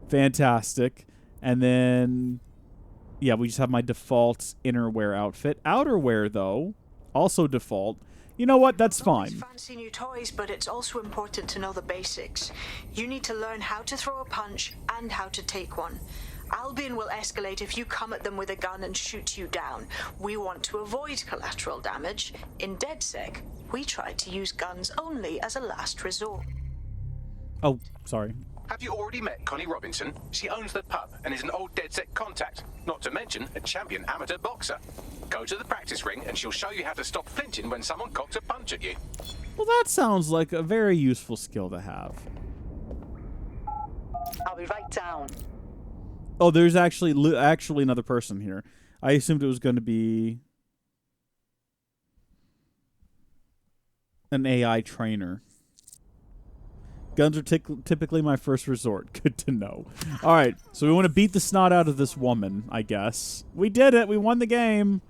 Fantastic. And then... Yeah, we just have my default innerwear outfit. Outerwear, though, also default. You know what? That's fine. Fancy new toys, but it's also important to know the basics. You need to learn how to throw a punch and how to take one. Albion will escalate if you come at them with a gun and shoot you down. We want to avoid collateral damage. In DedSec, we try to use guns only as a last resort. Oh, sorry. Have you already met Connie Robinson? She owns the pub and is an old DedSec contact, not to mention a champion amateur boxer. Go to the practice ring and she'll show you how to stop flinching when someone cocks a punch at you. Well, that sounds like a very useful skill to have. I'll be right down. Oh, there's actually another person here. I assumed it was going to be an AI trainer. Guns are typically my first resort. Good to know. All right, so we want to beat the snot out of this woman, I guess. We did it. We won the game.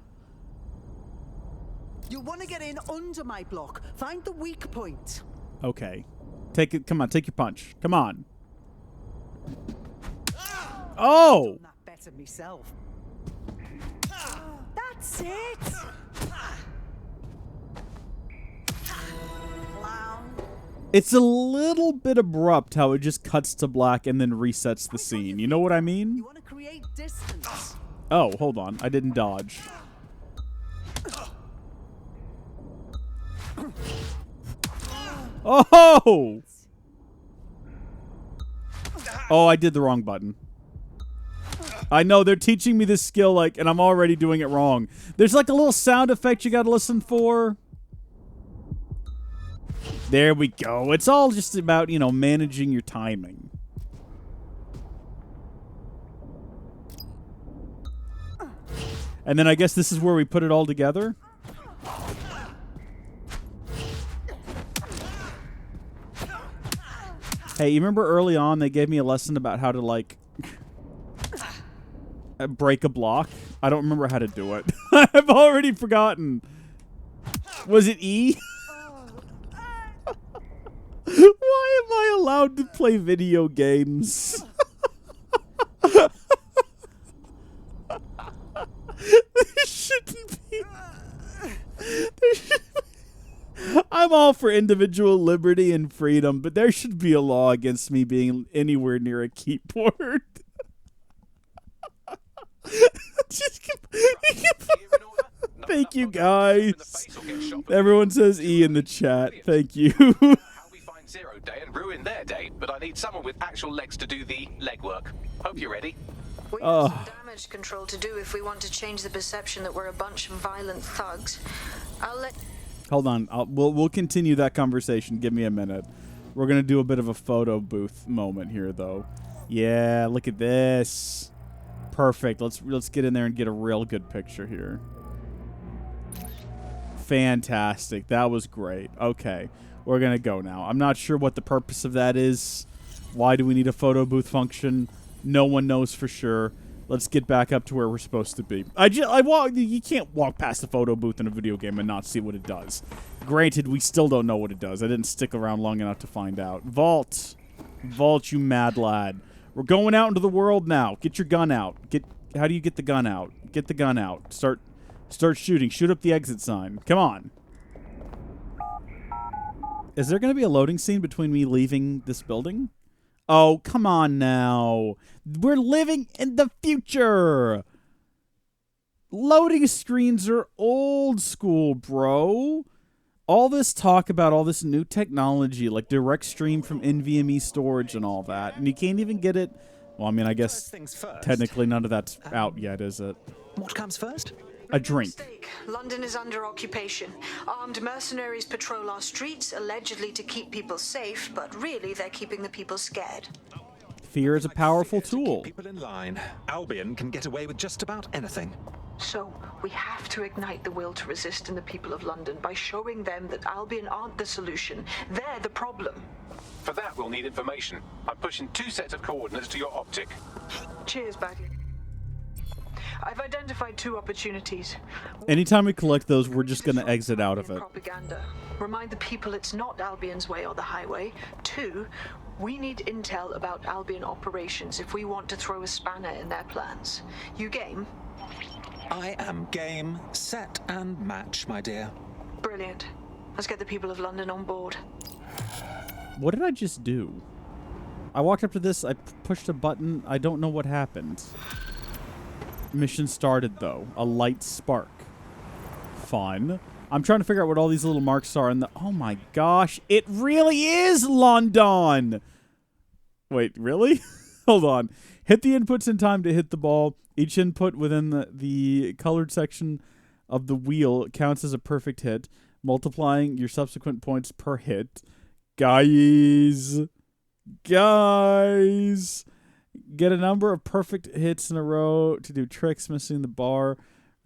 You want to get in under my block. Find the weak point. Okay. Take it. Come on, take your punch. Come on. Oh! I've done that better myself. That's it. Clown. It's a little bit abrupt how it just cuts to black and then resets the scene. You know what I mean? You want to create distance. Oh, hold on. I didn't dodge. Oh! Oh, I did the wrong button. I know, they're teaching me this skill, like, and I'm already doing it wrong. There's like a little sound effect you gotta listen for. There we go. It's all just about, you know, managing your timing. And then I guess this is where we put it all together. Hey, you remember early on they gave me a lesson about how to, like, break a block? I don't remember how to do it. I've already forgotten. Was it E? Why am I allowed to play video games? There shouldn't be. I'm all for individual liberty and freedom, but there should be a law against me being anywhere near a keyboard. Thank you, guys. Everyone says E in the chat. Thank you. How we find Zero Day and ruin their day, but I need someone with actual legs to do the legwork. Hope you're ready. We have some damage control to do if we want to change the perception that we're a bunch of violent thugs. I'll let... Hold on. We'll continue that conversation. Give me a minute. We're going to do a bit of a photo booth moment here, though. Yeah, look at this. Perfect. Let's get in there and get a real good picture here. Fantastic. That was great. Okay. We're going to go now. I'm not sure what the purpose of that is. Why do we need a photo booth function? No one knows for sure. Let's get back up to where we're supposed to be. You can't walk past a photo booth in a video game and not see what it does. Granted, we still don't know what it does. I didn't stick around long enough to find out. Vault. Vault, you mad lad. We're going out into the world now. Get your gun out. How do you get the gun out? Get the gun out. Start shooting. Shoot up the exit sign. Come on. Is there going to be a loading scene between me leaving this building? Oh, come on now. We're living in the future. Loading screens are old school, bro. All this talk about all this new technology, like direct stream from NVMe storage and all that, and you can't even get it. Well, I mean, I guess technically none of that's out yet, is it? What comes first? A drink. London is under occupation. Armed mercenaries patrol our streets, allegedly to keep people safe, but really they're keeping the people scared. Fear is a powerful tool. People in line. Albion can get away with just about anything. So, we have to ignite the will to resist in the people of London by showing them that Albion aren't the solution. They're the problem. For that, we'll need information. I'm pushing 2 sets of coordinates to your optic. Cheers, Bagley. I've identified 2 opportunities. Anytime we collect those, we're just going to exit out of it. Propaganda. Remind the people it's not Albion's way or the highway. 2, we need intel about Albion operations if we want to throw a spanner in their plans. You game? I am game, set, and match, my dear. Brilliant. Let's get the people of London on board. What did I just do? I walked up to this. I pushed a button. I don't know what happened. Mission started, though. A light spark. Fun. I'm trying to figure out what all these little marks are. And oh my gosh, it really is London! Wait, really? Hold on. Hit the inputs in time to hit the ball. Each input within the colored section of the wheel counts as a perfect hit, multiplying your subsequent points per hit. Guys. Get a number of perfect hits in a row to do tricks. Missing the bar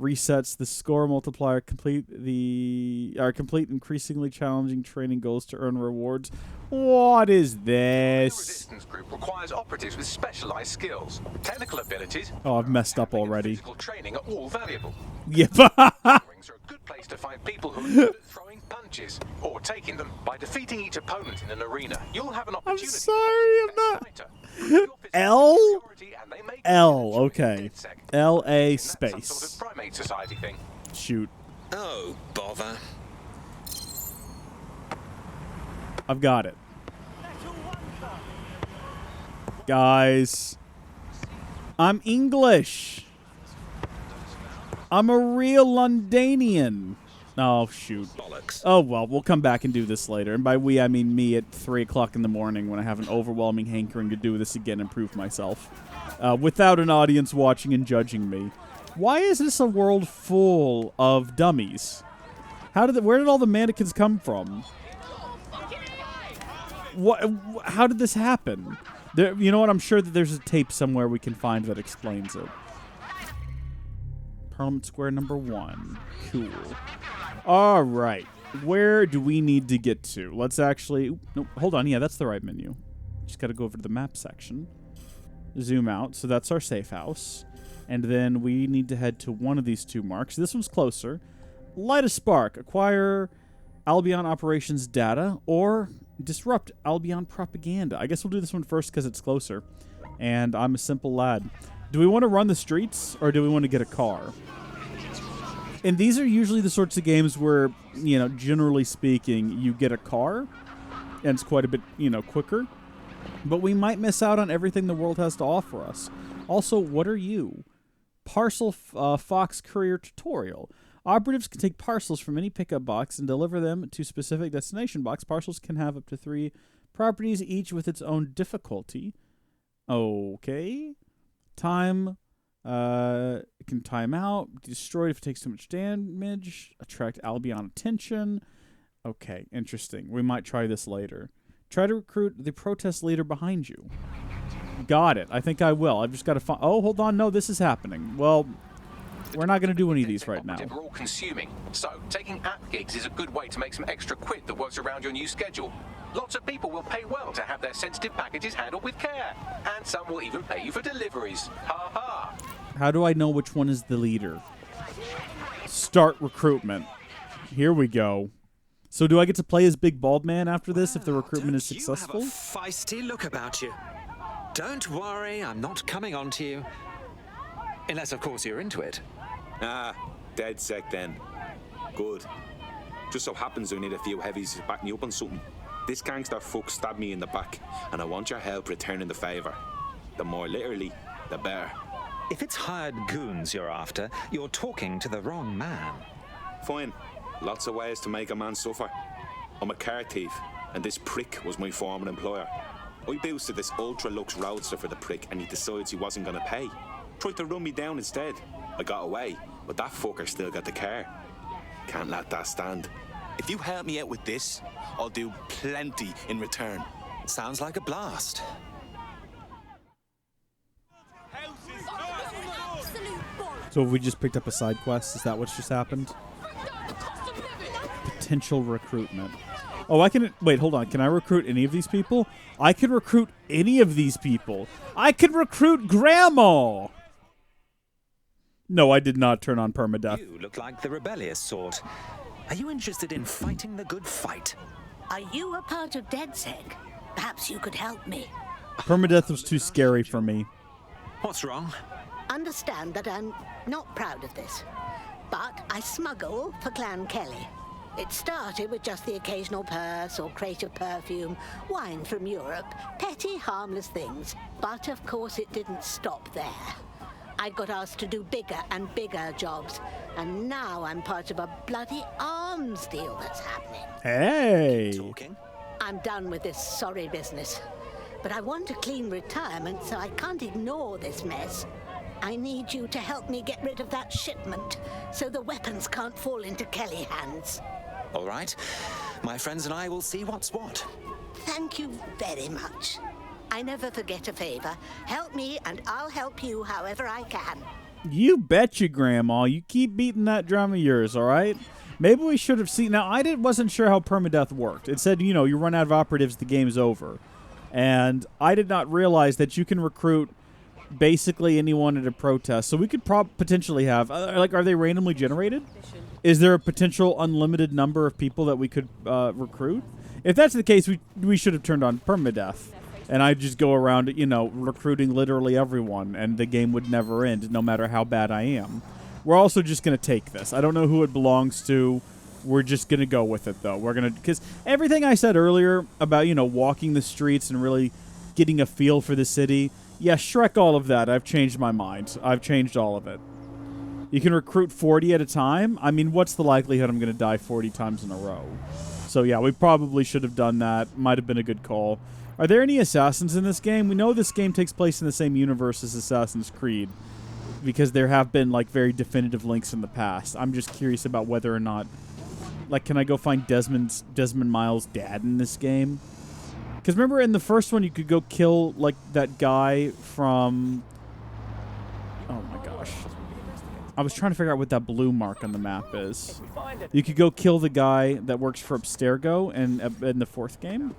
resets the score multiplier. Complete increasingly challenging training goals to earn rewards. What is this? The resistance group requires operatives with specialized skills. Technical abilities. Oh, I've messed up already. Physical training are all valuable. Yeah. Rings are a good place to find people who are good at throwing punches or taking them. By defeating each opponent in an arena, you'll have an opportunity. I'm sorry, I'm not. L. Okay. L-A space. Some sort of primate society thing. Shoot. Oh, bother. I've got it. Guys. I'm English. I'm a real Londanian. Oh, shoot. Bollocks. Oh, well, we'll come back and do this later. And by we, I mean me at 3 o'clock in the morning when I have an overwhelming hankering to do this again and prove myself. Without an audience watching and judging me. Why is this a world full of dummies? Where did all the mannequins come from? How did this happen? You know what? I'm sure that there's a tape somewhere we can find that explains it. Parliament Square number 1. Cool. All right. Where do we need to get to? Let's actually... Nope, hold on. Yeah, that's the right menu. Just got to go over to the map section. Zoom out. So that's our safe house. And then we need to head to one of these 2 marks. This one's closer. Light a spark. Acquire Albion operations data or disrupt Albion propaganda. I guess we'll do this one first because it's closer. And I'm a simple lad. Do we want to run the streets or do we want to get a car? And these are usually the sorts of games where, you know, generally speaking, you get a car and it's quite a bit, you know, quicker. But we might miss out on everything the world has to offer us. Also, what are you? Parcel Fox Courier Tutorial. Operatives can take parcels from any pickup box and deliver them to specific destination box. Parcels can have up to 3 properties, each with its own difficulty. Okay. Time. It can time out. Destroyed if it takes too much damage. Attract Albion attention. Okay, interesting. We might try this later. Try to recruit the protest leader behind you. Got it. I think I will. I've just got to find... Oh, hold on. No, this is happening. Well... We're not going to do any of these right now. We're all consuming. So, taking app gigs is a good way to make some extra quid that works around your new schedule. Lots of people will pay well to have their sensitive packages handled with care. And some will even pay you for deliveries. Ha ha! How do I know which one is the leader? Start recruitment. Here we go. So do I get to play as Big Bald Man after this if the recruitment is successful? You have a feisty look about you. Don't worry, I'm not coming on to you. Unless, of course, you're into it. Ah, dead sec then. Good. Just so happens we need a few heavies to back me up on something. This gangster fuck stabbed me in the back, and I want your help returning the favour. The more literally, the better. If it's hired goons you're after, you're talking to the wrong man. Fine. Lots of ways to make a man suffer. I'm a car thief, and this prick was my former employer. I boosted this ultra-lux roadster for the prick, and he decides he wasn't going to pay. Tried to run me down instead. I got away, but that fucker still got the car. Can't let that stand. If you help me out with this, I'll do plenty in return. Sounds like a blast. So have we just picked up a side quest? Is that what's just happened? Potential recruitment. Oh, I can... Wait, hold on. Can I recruit any of these people? I can recruit any of these people. I can recruit Grandma! No, I did not turn on permadeath. You look like the rebellious sort. Are you interested in fighting the good fight? Are you a part of DedSec? Perhaps you could help me. Permadeath was too scary for me. What's wrong? Understand that I'm not proud of this, but I smuggle for Clan Kelly. It started with just the occasional purse or crate of perfume, wine from Europe, petty, harmless things. But of course it didn't stop there. I got asked to do bigger and bigger jobs, and now I'm part of a bloody arms deal that's happening. Hey! Talking? I'm done with this sorry business. But I want a clean retirement, so I can't ignore this mess. I need you to help me get rid of that shipment, so the weapons can't fall into Kelly hands. All right. My friends and I will see what's what. Thank you very much. I never forget a favor. Help me, and I'll help you however I can. You betcha, Grandma. You keep beating that drum of yours, all right? Maybe we should have seen... Now, I wasn't sure how permadeath worked. It said, you know, you run out of operatives, the game's over. And I did not realize that you can recruit basically anyone at a protest. So we could potentially have... are they randomly generated? Is there a potential unlimited number of people that we could recruit? If that's the case, we should have turned on permadeath. And I'd just go around, you know, recruiting literally everyone, and the game would never end, no matter how bad I am. We're also just going to take this. I don't know who it belongs to. We're just going to go with it, though. We're going to... Because everything I said earlier about, you know, walking the streets and really getting a feel for the city, yeah, Shrek all of that. I've changed my mind. I've changed all of it. You can recruit 40 at a time. I mean, what's the likelihood I'm going to die 40 times in a row? So, yeah, we probably should have done that. Might have been a good call. Are there any assassins in this game? We know this game takes place in the same universe as Assassin's Creed, because there have been, like, very definitive links in the past. I'm just curious about whether or not... Like, can I go find Desmond Miles' dad in this game? Because remember in the first one you could go kill, like, that guy from... Oh, my gosh. I was trying to figure out what that blue mark on the map is. You could go kill the guy that works for Abstergo in the fourth game.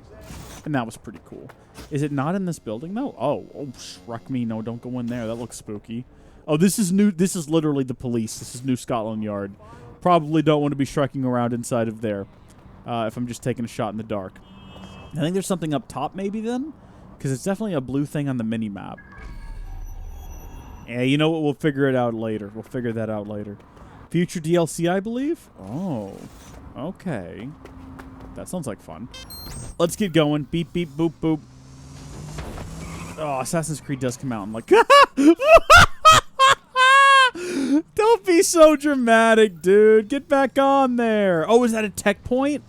And that was pretty cool. Is it not in this building, though? Oh, Shrek me. No, don't go in there. That looks spooky. Oh, this is new. This is literally the police. This is New Scotland Yard. Probably don't want to be shrekking around inside of there if I'm just taking a shot in the dark. I think there's something up top maybe then, because it's definitely a blue thing on the mini-map. Yeah, you know what? We'll figure it out later. We'll figure that out later. Future DLC, I believe? Oh, okay. That sounds like fun. Let's get going. Beep, beep, boop, boop. Oh, Assassin's Creed does come out. I'm like, don't be so dramatic, dude. Get back on there. Oh, is that a tech point?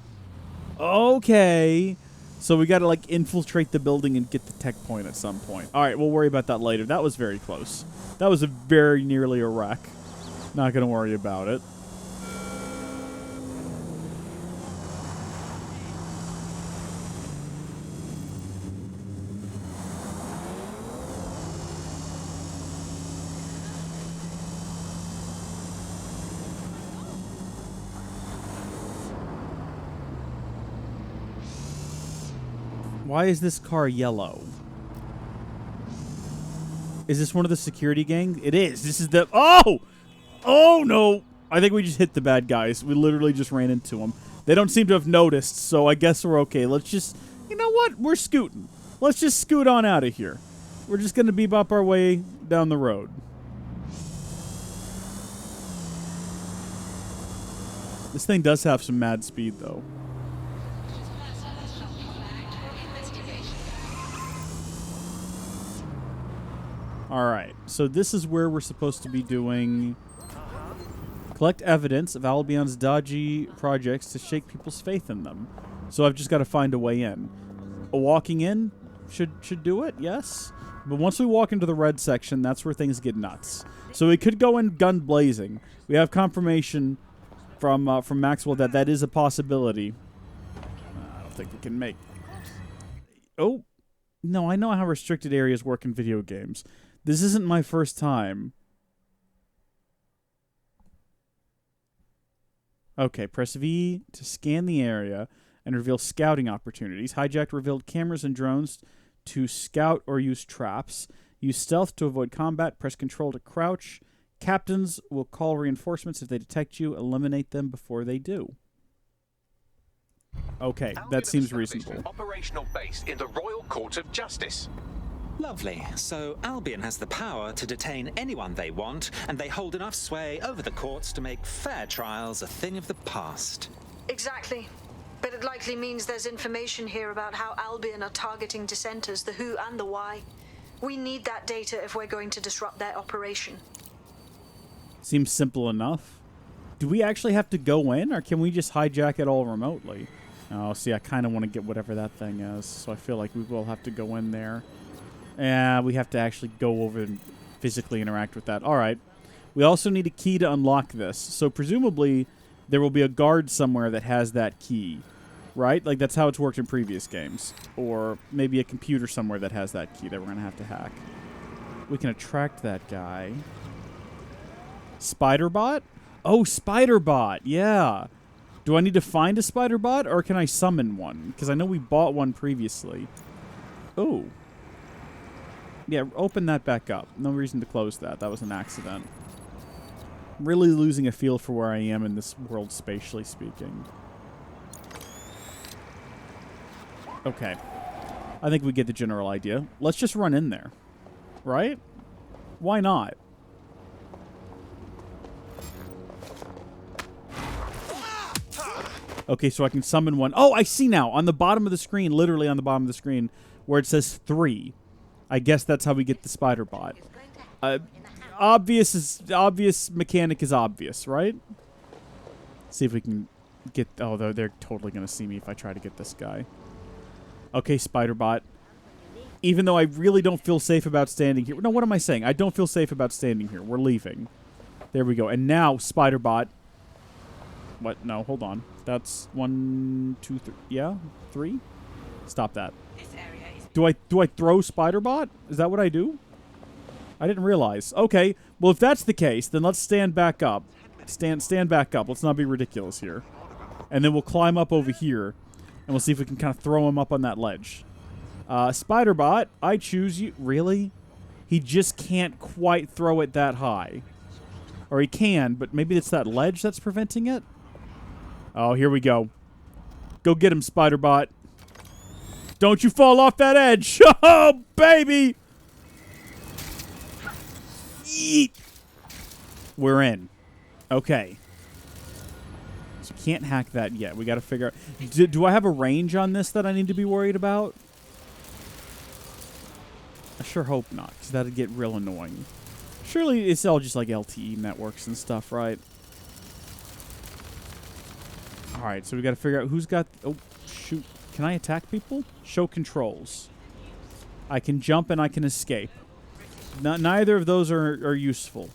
Okay. So we got to, like, infiltrate the building and get the tech point at some point. All right, we'll worry about that later. That was very close. That was very nearly a wreck. Not going to worry about it. Why is this car yellow? Is this one of the security gang? It is. This is the... Oh! Oh, no. I think we just hit the bad guys. We literally just ran into them. They don't seem to have noticed, so I guess we're okay. Let's just... You know what? We're scooting. Let's just scoot on out of here. We're just going to bebop our way down the road. This thing does have some mad speed, though. Alright, so this is where we're supposed to be doing... Collect evidence of Albion's dodgy projects to shake people's faith in them. So I've just got to find a way in. Walking in should do it, yes? But once we walk into the red section, that's where things get nuts. So we could go in gun blazing. We have confirmation from Maxwell that that is a possibility. I don't think we can make... Oh! No, I know how restricted areas work in video games. This isn't my first time. Okay, press V to scan the area and reveal scouting opportunities. Hijacked revealed cameras and drones to scout or use traps. Use stealth to avoid combat. Press control to crouch. Captains will call reinforcements if they detect you. Eliminate them before they do. Okay, that seems reasonable. An operational base in the Royal Court of Justice. Lovely. So Albion has the power to detain anyone they want, and they hold enough sway over the courts to make fair trials a thing of the past. Exactly. But it likely means there's information here about how Albion are targeting dissenters, the who and the why. We need that data if we're going to disrupt their operation. Seems simple enough. Do we actually have to go in, or can we just hijack it all remotely? Oh, see, I kind of want to get whatever that thing is, so I feel like we will have to go in there. Yeah, we have to actually go over and physically interact with that. All right. We also need a key to unlock this, so presumably there will be a guard somewhere that has that key, right? Like, that's how it's worked in previous games. Or maybe a computer somewhere that has that key that we're going to have to hack. We can attract that guy. Spiderbot? Oh, Spiderbot, yeah. Do I need to find a Spiderbot, or can I summon one? Because I know we bought one previously. Oh. Yeah, open that back up. No reason to close that. That was an accident. I'm really losing a feel for where I am in this world, spatially speaking. Okay. I think we get the general idea. Let's just run in there. Right? Why not? Okay, so I can summon one. Oh, I see now. On the bottom of the screen, literally on the bottom of the screen, where it says 3. I guess that's how we get the spider bot. Obvious mechanic is obvious, right? See if we can get... Oh, they're totally going to see me if I try to get this guy. Okay, spider bot. Even though I really don't feel safe about standing here. No, what am I saying? I don't feel safe about standing here. We're leaving. There we go. And now, spider bot. What? No, hold on. That's 1, 2, 3. Yeah? 3? Stop that. Do I throw Spiderbot? Is that what I do? I didn't realize. Okay. Well, if that's the case, then let's stand back up. Stand back up. Let's not be ridiculous here. And then we'll climb up over here, and we'll see if we can kind of throw him up on that ledge. Spiderbot, I choose you. Really? He just can't quite throw it that high. Or he can, but maybe it's that ledge that's preventing it? Oh, here we go. Go get him, Spiderbot. Don't you fall off that edge. Oh, baby. Yeet. We're in. Okay. So can't hack that yet. We got to figure out... Do I have a range on this that I need to be worried about? I sure hope not, because that would get real annoying. Surely it's all just like LTE networks and stuff, right? Alright, so we got to figure out who's got... Oh, shoot. Can I attack people? Show controls. I can jump and I can escape. Neither of those are useful.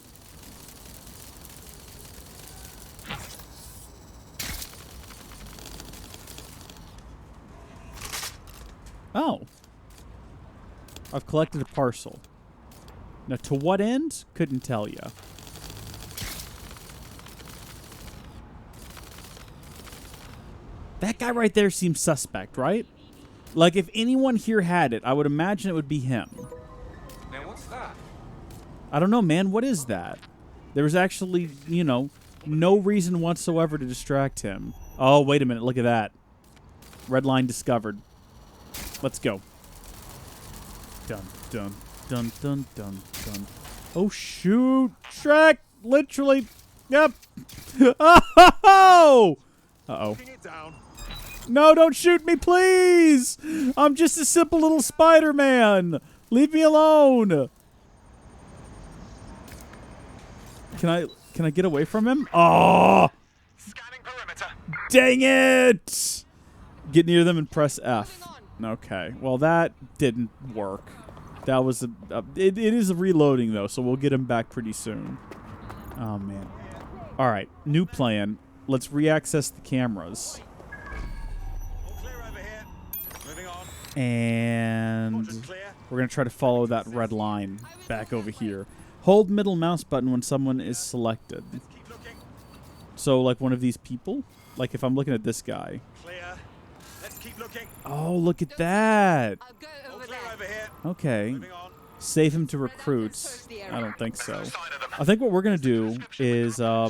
Oh. I've collected a parcel. Now, to what end? Couldn't tell you. That guy right there seems suspect, right? Like, if anyone here had it, I would imagine it would be him. Now, what's that? I don't know, man. What is that? There was actually, you know, no reason whatsoever to distract him. Oh, wait a minute. Look at that. Red line discovered. Let's go. Dun, dun, dun, dun, dun, dun. Oh, shoot. Shrek! Literally. Yep. Oh! Uh-oh. No, don't shoot me, please! I'm just a simple little Spider-Man. Leave me alone. Can I get away from him? Oh! Scanning perimeter. Dang it! Get near them and press F. Okay. Well, that didn't work. That was it is reloading though, so we'll get him back pretty soon. Oh man. All right, new plan. Let's re-access the cameras. And we're going to try to follow that red line back over here. Hold middle mouse button when someone is selected. So, like one of these people? Like if I'm looking at this guy. Oh, look at that. Okay. Save him to recruits. I don't think so. I think what we're going to do is... Oh,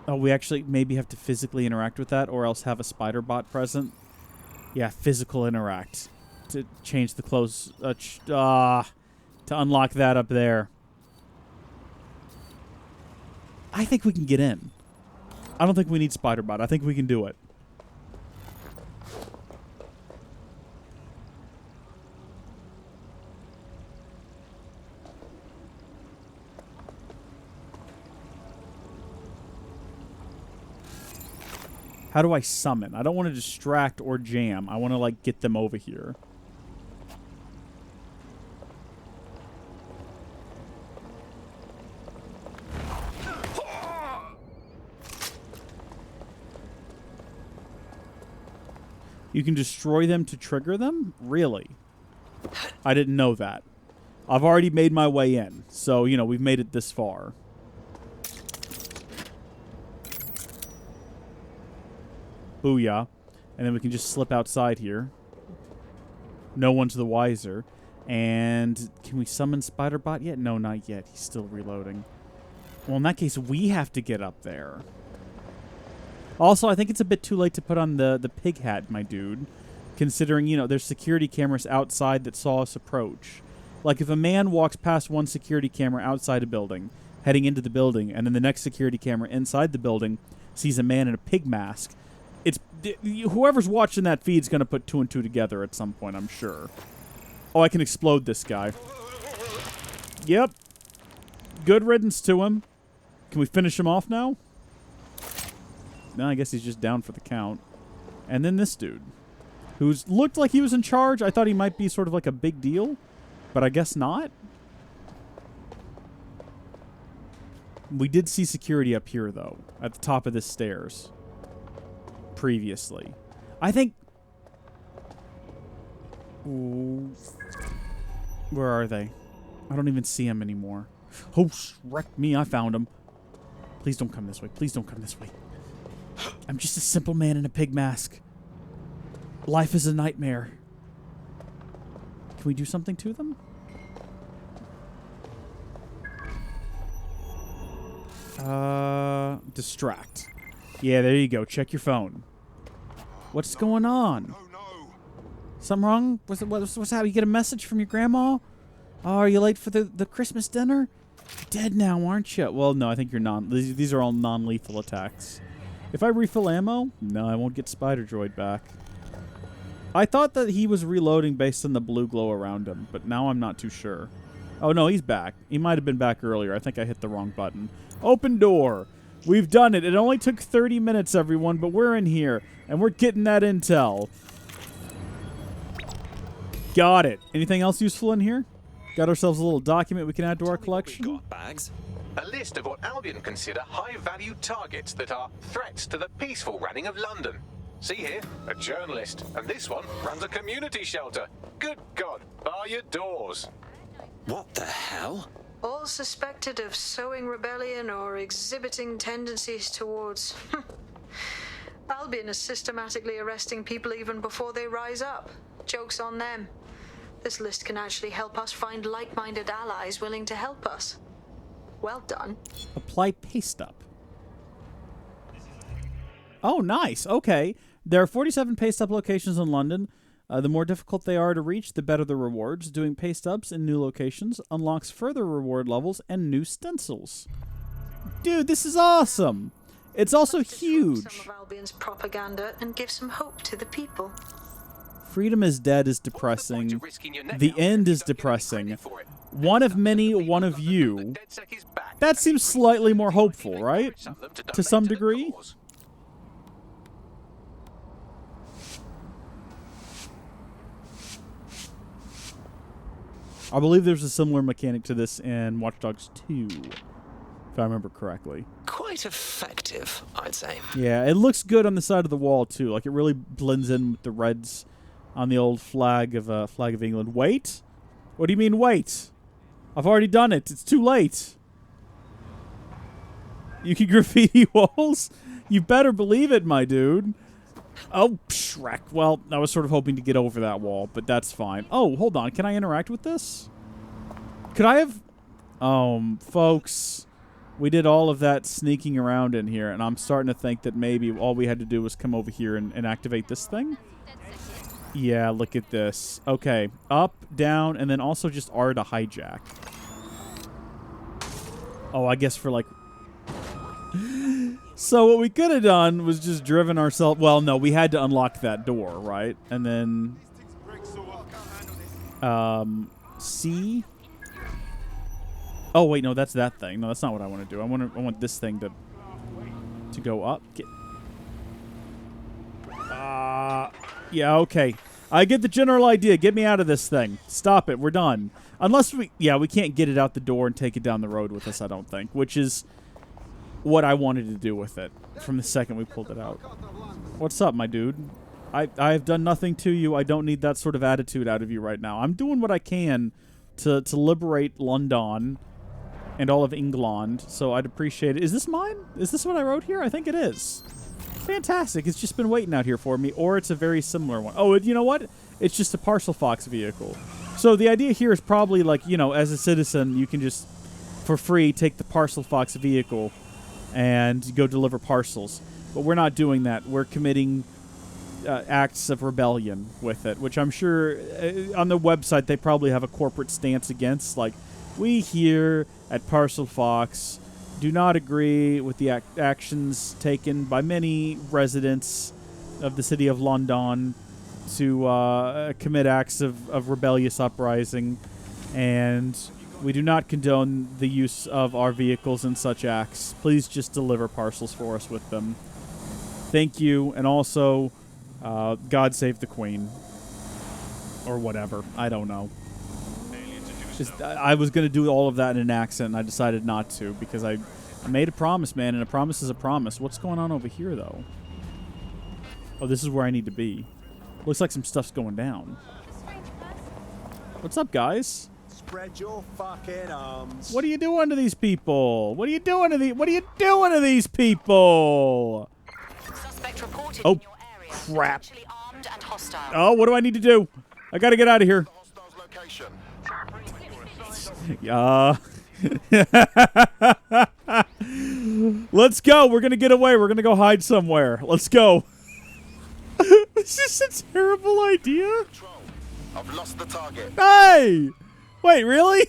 we actually maybe have to physically interact with that or else have a spider bot present. Yeah, physical interact. To change the clothes. To unlock that up there. I think we can get in. I don't think we need Spider-Bot. I think we can do it. How do I summon? I don't want to distract or jam. I want to, like, get them over here. You can destroy them to trigger them? Really? I didn't know that. I've already made my way in. So, you know, we've made it this far. Booyah. And then we can just slip outside here. No one's the wiser. And can we summon Spider-Bot yet? No, not yet. He's still reloading. Well, in that case, we have to get up there. Also, I think it's a bit too late to put on the pig hat, my dude. Considering, you know, there's security cameras outside that saw us approach. Like, if a man walks past one security camera outside a building, heading into the building, and then the next security camera inside the building sees a man in a pig mask, it's whoever's watching that feed's going to put 2 and 2 together at some point, I'm sure. Oh, I can explode this guy. Yep. Good riddance to him. Can we finish him off now? No, I guess he's just down for the count. And then this dude, who's looked like he was in charge. I thought he might be sort of like a big deal, but I guess not. We did see security up here, though, at the top of the stairs. Previously. I think... Ooh. Where are they? I don't even see them anymore. Oh, wreck me, I found them. Please don't come this way. Please don't come this way. I'm just a simple man in a pig mask. Life is a nightmare. Can we do something to them? Distract. Yeah, there you go. Check your phone. What's going on? Something wrong? What's happening? You get a message from your grandma? Oh, are you late for the Christmas dinner? You're dead now, aren't you? Well, no, I think you're non. These are all non-lethal attacks. If I refill ammo, no, I won't get Spider Droid back. I thought that he was reloading based on the blue glow around him, but now I'm not too sure. Oh, no, he's back. He might have been back earlier. I think I hit the wrong button. Open door. We've done it. It only took 30 minutes, everyone, but we're in here, and we're getting that intel. Got it. Anything else useful in here? Got ourselves a little document we can add to our collection. Bags. A list of what Albion consider high-value targets that are threats to the peaceful running of London. See here, a journalist, and this one runs a community shelter. Good God, bar your doors. What the hell? All suspected of sowing rebellion or exhibiting tendencies towards... Albion is systematically arresting people even before they rise up. Joke's on them. This list can actually help us find like-minded allies willing to help us. Well done. Apply paste up. Oh, nice. Okay. There are 47 paste up locations in London. The more difficult they are to reach, the better the rewards. Doing paste ups in new locations unlocks further reward levels and new stencils. Dude, this is awesome. It's also huge. Some of Albion's propaganda and give some hope to the people. Freedom is dead is depressing. The end is depressing. One of many, one of you. That seems slightly more hopeful, right? To some degree. I believe there's a similar mechanic to this in Watch Dogs 2, if I remember correctly. Quite effective, I'd say. Yeah, it looks good on the side of the wall, too. Like, it really blends in with the reds on the old flag of England. Wait? What do you mean, wait? I've already done it. It's too late. You can graffiti walls? You better believe it, my dude. Oh, Shrek. Well, I was sort of hoping to get over that wall, but that's fine. Oh, hold on. Can I interact with this? Could I have... folks, we did all of that sneaking around in here, and I'm starting to think that maybe all we had to do was come over here and activate this thing. Yeah, look at this. Okay, up, down, and then also just R to hijack. Oh, I guess for like... So what we could have done was just driven ourselves. Well, no, we had to unlock that door, right? And then, C. Oh wait, no, that's that thing. No, that's not what I want to do. I want this thing to go up. Yeah, okay. I get the general idea. Get me out of this thing. Stop it. We're done. Unless we can't get it out the door and take it down the road with us, I don't think. Which is what I wanted to do with it from the second we pulled it out. What's up, my dude? I have done nothing to you. I don't need that sort of attitude out of you right now. I'm doing what I can to liberate London and all of England, so I'd appreciate it. Is this mine? Is this what I wrote here? I think it is. Fantastic. It's just been waiting out here for me, or it's a very similar one. Oh, you know what? It's just a Parcel Fox vehicle. So the idea here is probably like, you know, as a citizen, you can just, for free, take the Parcel Fox vehicle and go deliver parcels. But we're not doing that. We're committing acts of rebellion with it, which I'm sure on the website they probably have a corporate stance against. Like, we here at Parcel Fox do not agree with the actions taken by many residents of the city of London to commit acts of rebellious uprising, and we do not condone the use of our vehicles in such acts. Please just deliver parcels for us with them. Thank you, and also, God save the Queen. Or whatever. I don't know. I was going to do all of that in an accent, and I decided not to, because I made a promise, man, and a promise is a promise. What's going on over here, though? Oh, this is where I need to be. Looks like some stuff's going down. What's up, guys? Spread your fucking arms. What are you doing to these people? What are you doing to these people? Suspect reported Oh, in your area. crap. Potentially armed and hostile. Oh, what do I need to do? I gotta get out of here. Let's go. We're gonna get away. We're gonna go hide somewhere. Let's go. This is a terrible idea. I've lost the target. Hey! Wait, really?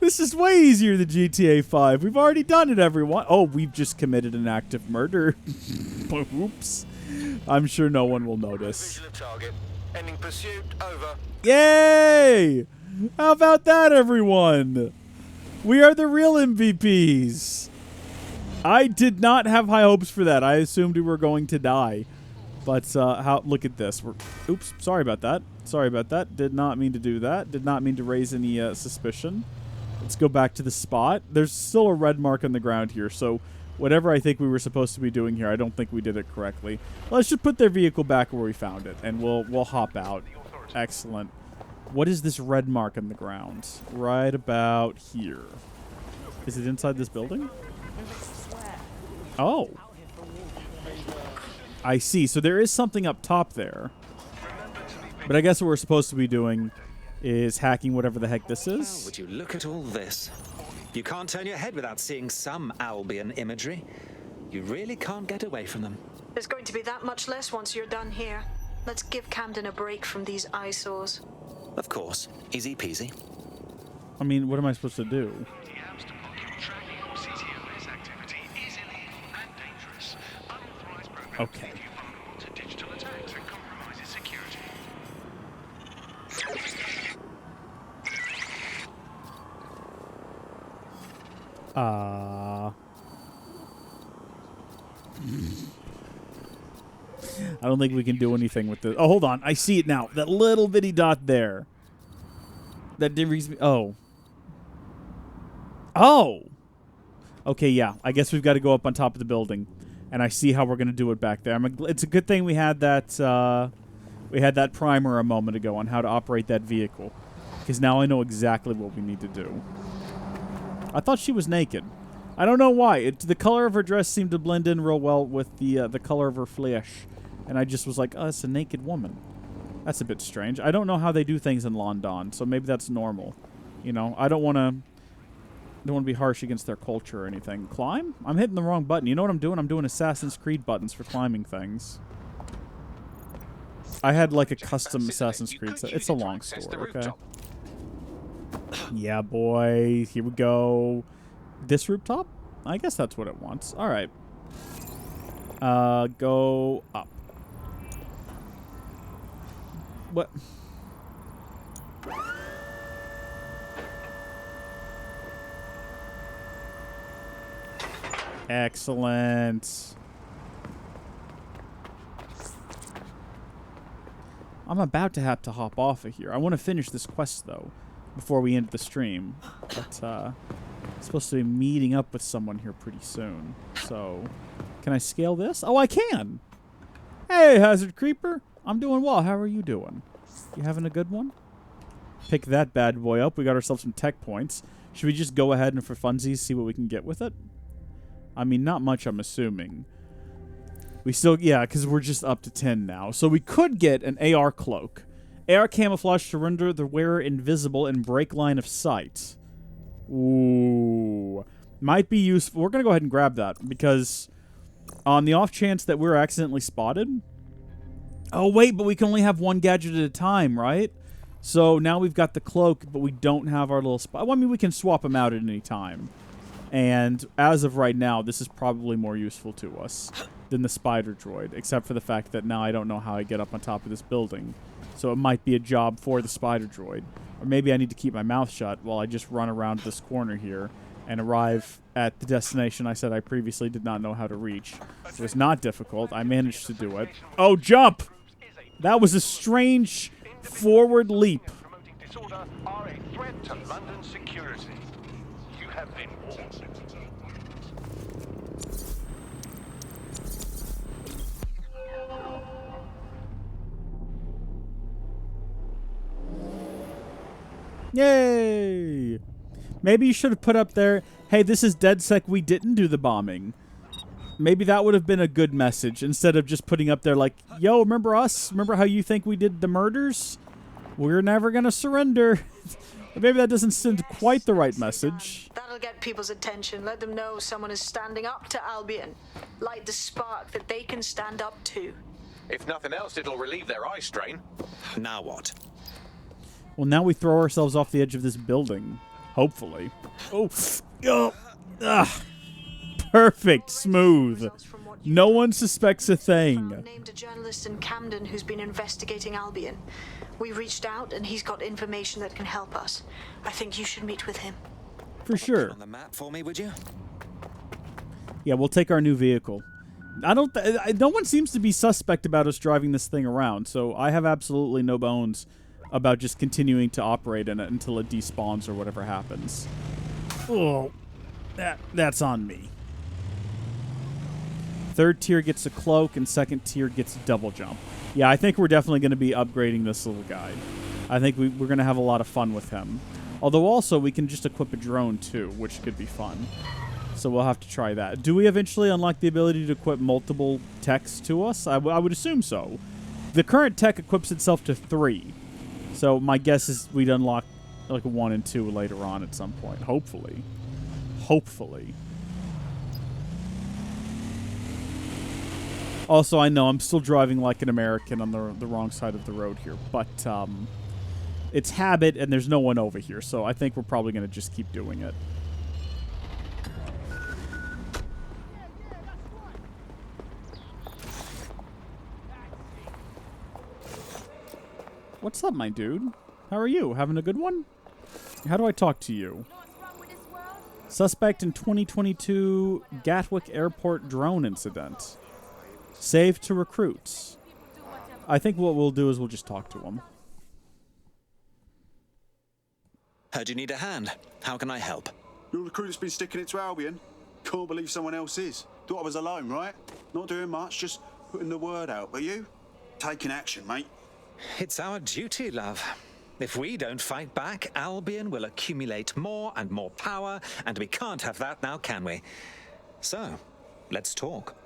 This is way easier than GTA 5. We've already done it, everyone. Oh, we've just committed an act of murder. Oops. I'm sure no one will notice. Target. Ending pursuit. Over. Yay! How about that, everyone? We are the real MVPs. I did not have high hopes for that. I assumed we were going to die. But look at this. Oops, sorry about that. Sorry about that. Did not mean to do that. Did not mean to raise any suspicion. Let's go back to the spot. There's still a red mark on the ground here, so whatever I think we were supposed to be doing here, I don't think we did it correctly. Let's just put their vehicle back where we found it, and we'll hop out. Excellent. What is this red mark on the ground? Right about here. Is it inside this building? Oh. I see. So there is something up top there. But I guess what we're supposed to be doing is hacking whatever the heck this is. Would you look at all this? You can't turn your head without seeing some Albion imagery. You really can't get away from them. There's going to be that much less once you're done here. Let's give Camden a break from these eyesores. Of course. Easy peasy. I mean, what am I supposed to do? Okay. I don't think we can do anything with this. Oh, hold on. I see it now. That little bitty dot there. That did reason. Oh. Oh. Okay, yeah. I guess we've got to go up on top of the building. And I see how we're going to do it back there. It's a good thing we had that primer a moment ago on how to operate that vehicle. Because now I know exactly what we need to do. I thought she was naked. I don't know why. The color of her dress seemed to blend in real well with the color of her flesh. And I just was like, oh, it's a naked woman. That's a bit strange. I don't know how they do things in London, so maybe that's normal. You know, I don't want to be harsh against their culture or anything. Climb? I'm hitting the wrong button. You know what I'm doing? I'm doing Assassin's Creed buttons for climbing things. I had like a custom Assassin's Creed set. It's a long story, okay? Yeah, boy. Here we go. This rooftop? I guess that's what it wants. All right. Go up. What? Excellent. I'm about to have to hop off of here. I want to finish this quest, though, before we end the stream. But, I'm supposed to be meeting up with someone here pretty soon. So, can I scale this? Oh, I can! Hey, Hazard Creeper! I'm doing well. How are you doing? You having a good one? Pick that bad boy up. We got ourselves some tech points. Should we just go ahead and for funsies see what we can get with it? I mean, not much, I'm assuming. We still, yeah, because we're just up to 10 now. So we could get an AR cloak. AR camouflage to render the wearer invisible and break line of sight. Ooh. Might be useful. We're going to go ahead and grab that because on the off chance that we're accidentally spotted. Oh, wait, but we can only have one gadget at a time, right? So now we've got the cloak, but we don't have our little spot. Well, I mean, we can swap them out at any time. And as of right now, this is probably more useful to us than the spider droid, except for the fact that now I don't know how I get up on top of this building. So it might be a job for the spider droid. Or maybe I need to keep my mouth shut while I just run around this corner here and arrive at the destination I said I previously did not know how to reach. It was not difficult. I managed to do it. Oh, jump! That was a strange forward leap. Disorder are a threat to London security. You have been warned. Yay! Maybe you should have put up there, hey, this is DedSec, we didn't do the bombing. Maybe that would have been a good message instead of just putting up there like, yo, remember us? Remember how you think we did the murders? We're never going to surrender. Maybe that doesn't send quite the right message. That'll get people's attention. Let them know someone is standing up to Albion. Light the spark that they can stand up to. If nothing else, it'll relieve their eye strain. Now what? Well, now we throw ourselves off the edge of this building. Hopefully. Oh. Perfect. Smooth. No one suspects a thing. Named a journalist in Camden who's been investigating Albion. We reached out and he's got information that can help us. I think you should meet with him. For sure. On the map for me, would you? Yeah, we'll take our new vehicle. No one seems to be suspect about us driving this thing around, so I have absolutely no bones about just continuing to operate in it until it despawns or whatever happens. Oh, that's on me. Third tier gets a cloak, and second tier gets double jump. Yeah, I think we're definitely going to be upgrading this little guy. I think we're going to have a lot of fun with him. Although also, we can just equip a drone too, which could be fun. So we'll have to try that. Do we eventually unlock the ability to equip multiple techs to us? I would assume so. The current tech equips itself to 3. So my guess is we'd unlock like 1 and 2 later on at some point. Hopefully. Hopefully. Also, I know I'm still driving like an American on the wrong side of the road here. But it's habit and there's no one over here. So I think we're probably going to just keep doing it. What's up, my dude? How are you? Having a good one? How do I talk to you? Suspect in 2022 Gatwick Airport drone incident. Saved to recruits. I think what we'll do is we'll just talk to him. Heard you need a hand. How can I help? You're the crew that's been sticking it to Albion. Can't believe someone else is. Thought I was alone, right? Not doing much, just putting the word out. But you? Taking action, mate. It's our duty, love. If we don't fight back, Albion will accumulate more and more power, and we can't have that now, can we? So, let's talk.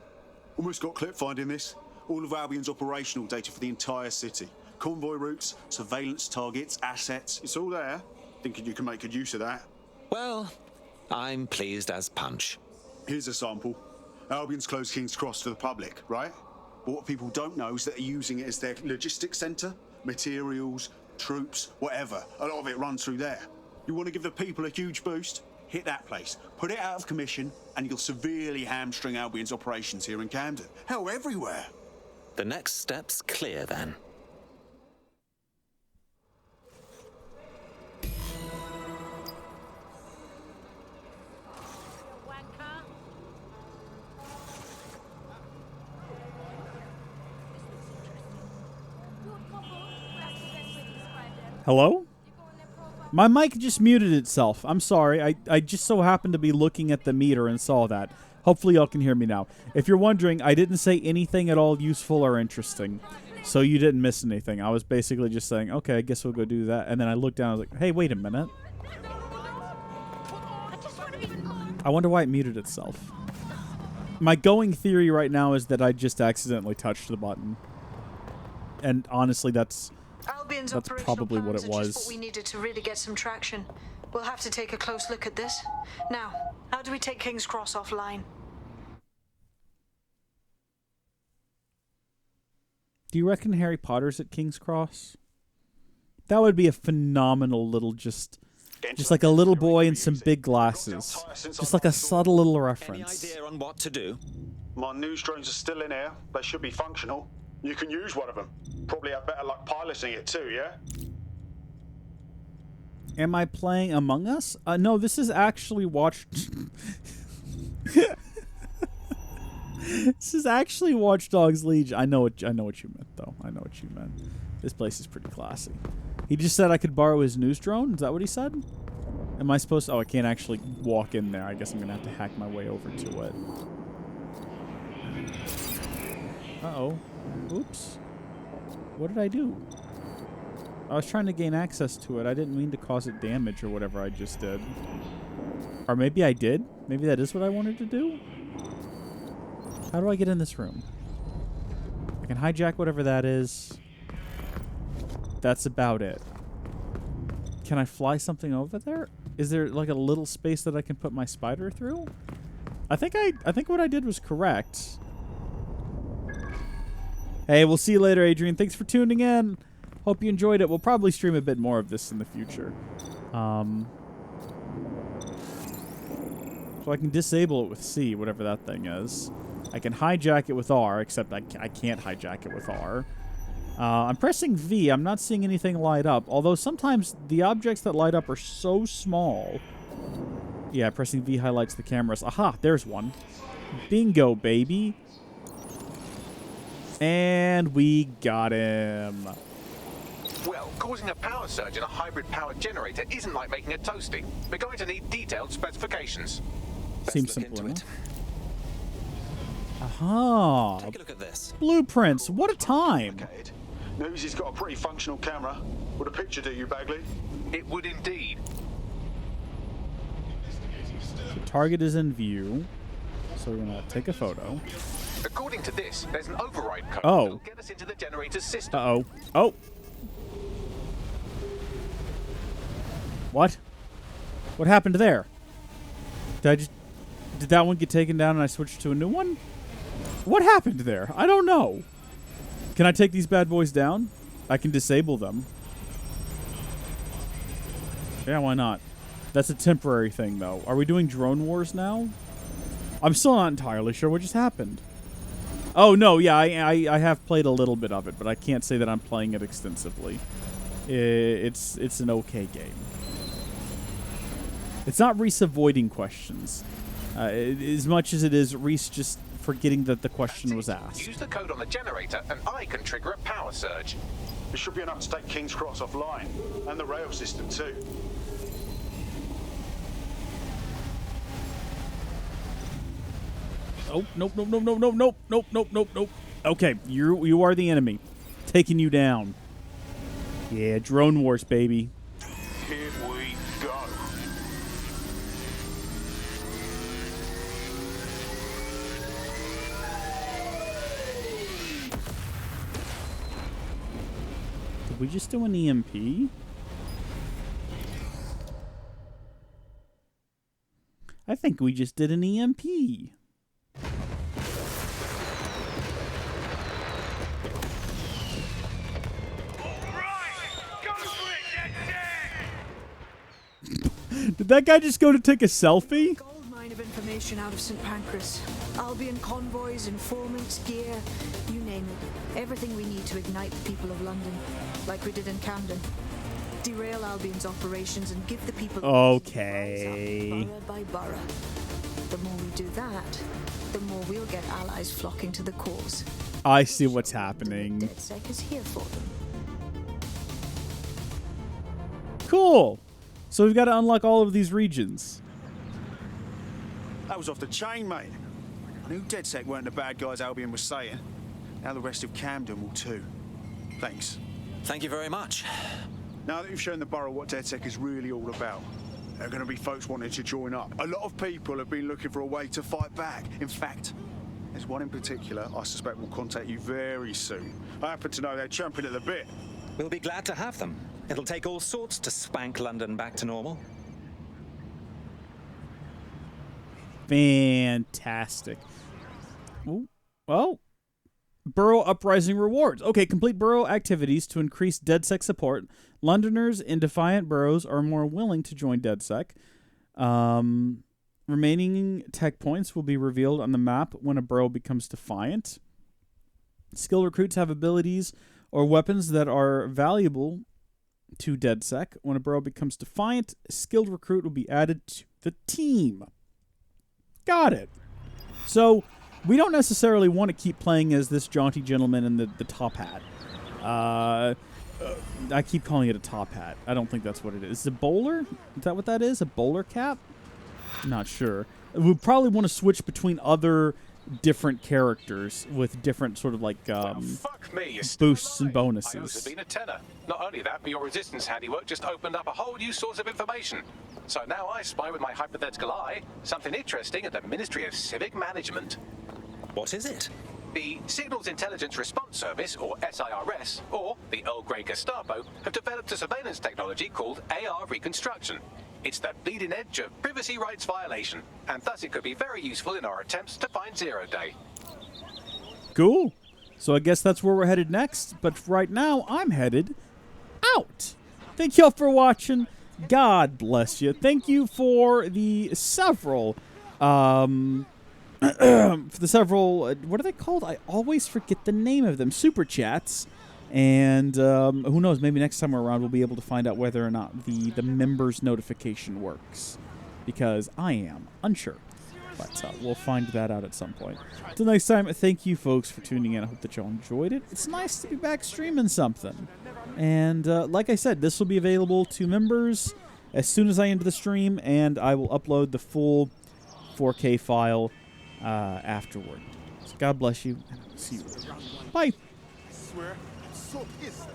Almost got clip finding this. All of Albion's operational data for the entire city. Convoy routes, surveillance targets, assets. It's all there. Thinking you can make good use of that. Well, I'm pleased as punch. Here's a sample. Albion's closed King's Cross to the public, right? But what people don't know is that they're using it as their logistics centre. Materials, troops, whatever. A lot of it runs through there. You want to give the people a huge boost? Hit that place, put it out of commission, and you'll severely hamstring Albion's operations here in Camden. Hell, everywhere. The next step's clear, then. Hello? My mic just muted itself. I'm sorry. I just so happened to be looking at the meter and saw that. Hopefully y'all can hear me now. If you're wondering, I didn't say anything at all useful or interesting. So you didn't miss anything. I was basically just saying, okay, I guess we'll go do that. And then I looked down and I was like, hey, wait a minute. I wonder why it muted itself. My going theory right now is that I just accidentally touched the button. And honestly, that's probably what it was. Just what we needed to really get some traction. We'll have to take a close look at this. Now, how do we take King's Cross offline? Do you reckon Harry Potter's at King's Cross? That would be a phenomenal little just like a little boy in some big glasses. Just like a subtle little reference. Any idea on what to do? My news drones are still in here. They should be functional. You can use one of them. Probably have better luck piloting it too, yeah? Am I playing Among Us? No, this is actually Watch... This is actually Watch Dogs Legion. I know what you meant, though. I know what you meant. This place is pretty classy. He just said I could borrow his news drone? Is that what he said? Am I supposed to... Oh, I can't actually walk in there. I guess I'm going to have to hack my way over to it. Uh-oh. Oops. What did I do? I was trying to gain access to it. I didn't mean to cause it damage or whatever I just did. Or maybe I did? Maybe that is what I wanted to do? How do I get in this room? I can hijack whatever that is. That's about it. Can I fly something over there? Is there like a little space that I can put my spider through? I think what I did was correct. Hey, we'll see you later, Adrian. Thanks for tuning in. Hope you enjoyed it. We'll probably stream a bit more of this in the future. So I can disable it with C, whatever that thing is. I can hijack it with R, except I can't hijack it with R. I'm pressing V. I'm not seeing anything light up, although sometimes the objects that light up are so small. Yeah, pressing V highlights the cameras. Aha, there's one. Bingo, baby. And we got him. Well, causing a power surge in a hybrid power generator isn't like making a toasty. We're going to need detailed specifications. Seems simple enough. Aha. Take a look at this. Blueprints. What a time. Newsy's got a pretty functional camera. Would a picture do you, Bagley? It would indeed. The target is in view. So we're going to take a photo. According to this, there's an override code that'll get us into the generator's system. Uh-oh. Oh. What? What happened there? Did that one get taken down and I switched to a new one? What happened there? I don't know. Can I take these bad boys down? I can disable them. Yeah, why not? That's a temporary thing, though. Are we doing drone wars now? I'm still not entirely sure what just happened. Oh, no, yeah, I have played a little bit of it, but I can't say that I'm playing it extensively. It's an okay game. It's not Reese avoiding questions. As much as it is Reese just forgetting that the question was asked. Use the code on the generator and I can trigger a power surge. It should be enough to take King's Cross offline, and the rail system too. Oh, nope, nope, nope, nope, nope, nope, nope, nope, nope, nope. Okay, you are the enemy. Taking you down. Yeah, drone wars, baby. Here we go. Did we just do an EMP? I think we just did an EMP. Did Did that guy just go to take a selfie? Gold mine of information out of St. Pancras. Albion convoys, informants, gear, you name it. Everything we need to ignite the people of London, like we did in Camden. Derail Albion's operations and give the people Okay. borough by borough. The more we do that, the more we'll get allies flocking to the cause. I see what's happening. DedSec is here for them. Cool. So we've got to unlock all of these regions. That was off the chain, mate. I knew DedSec weren't the bad guys Albion was saying. Now the rest of Camden will too. Thanks. Thank you very much. Now that you've shown the borough what DedSec is really all about, there are going to be folks wanting to join up. A lot of people have been looking for a way to fight back. In fact, there's one in particular I suspect will contact you very soon. I happen to know they're champing at the bit. We'll be glad to have them. It'll take all sorts to spank London back to normal. Fantastic. Ooh. Well, Borough Uprising rewards. Okay, complete borough activities to increase DedSec support. Londoners in defiant boroughs are more willing to join DedSec. Remaining tech points will be revealed on the map when a borough becomes defiant. Skilled recruits have abilities or weapons that are valuable to DedSec. When a borough becomes defiant, a skilled recruit will be added to the team. Got it. So we don't necessarily want to keep playing as this jaunty gentleman in the top hat. I keep calling it a top hat. I don't think that's what it is. Is it a bowler? Is that what that is? A bowler cap? Not sure. We probably want to switch between other different characters with different sort of like Fuck me, you're boosts and I always bonuses. have been a tenor. Not only that, but your resistance handiwork just opened up a whole new source of information. So now I spy with my hypothetical eye something interesting at the Ministry of Civic Management. What is it? The Signals Intelligence Response Service, or SIRS, or the Earl Grey Gestapo, have developed a surveillance technology called AR Reconstruction. It's the bleeding edge of privacy rights violation, and thus it could be very useful in our attempts to find Zero Day. Cool. So I guess that's where we're headed next. But right now, I'm headed out. Thank y'all for watching. God bless you. Thank you for the several, what are they called? I always forget the name of them. Super chats. And who knows, maybe next time around we'll be able to find out whether or not the members notification works. Because I am unsure. But we'll find that out at some point. Until next time, thank you folks for tuning in. I hope that y'all enjoyed it. It's nice to be back streaming something. And like I said, this will be available to members as soon as I end the stream. And I will upload the full 4K file afterward. So God bless you. And I'll see you later. Bye. I swear, I'm so pissed.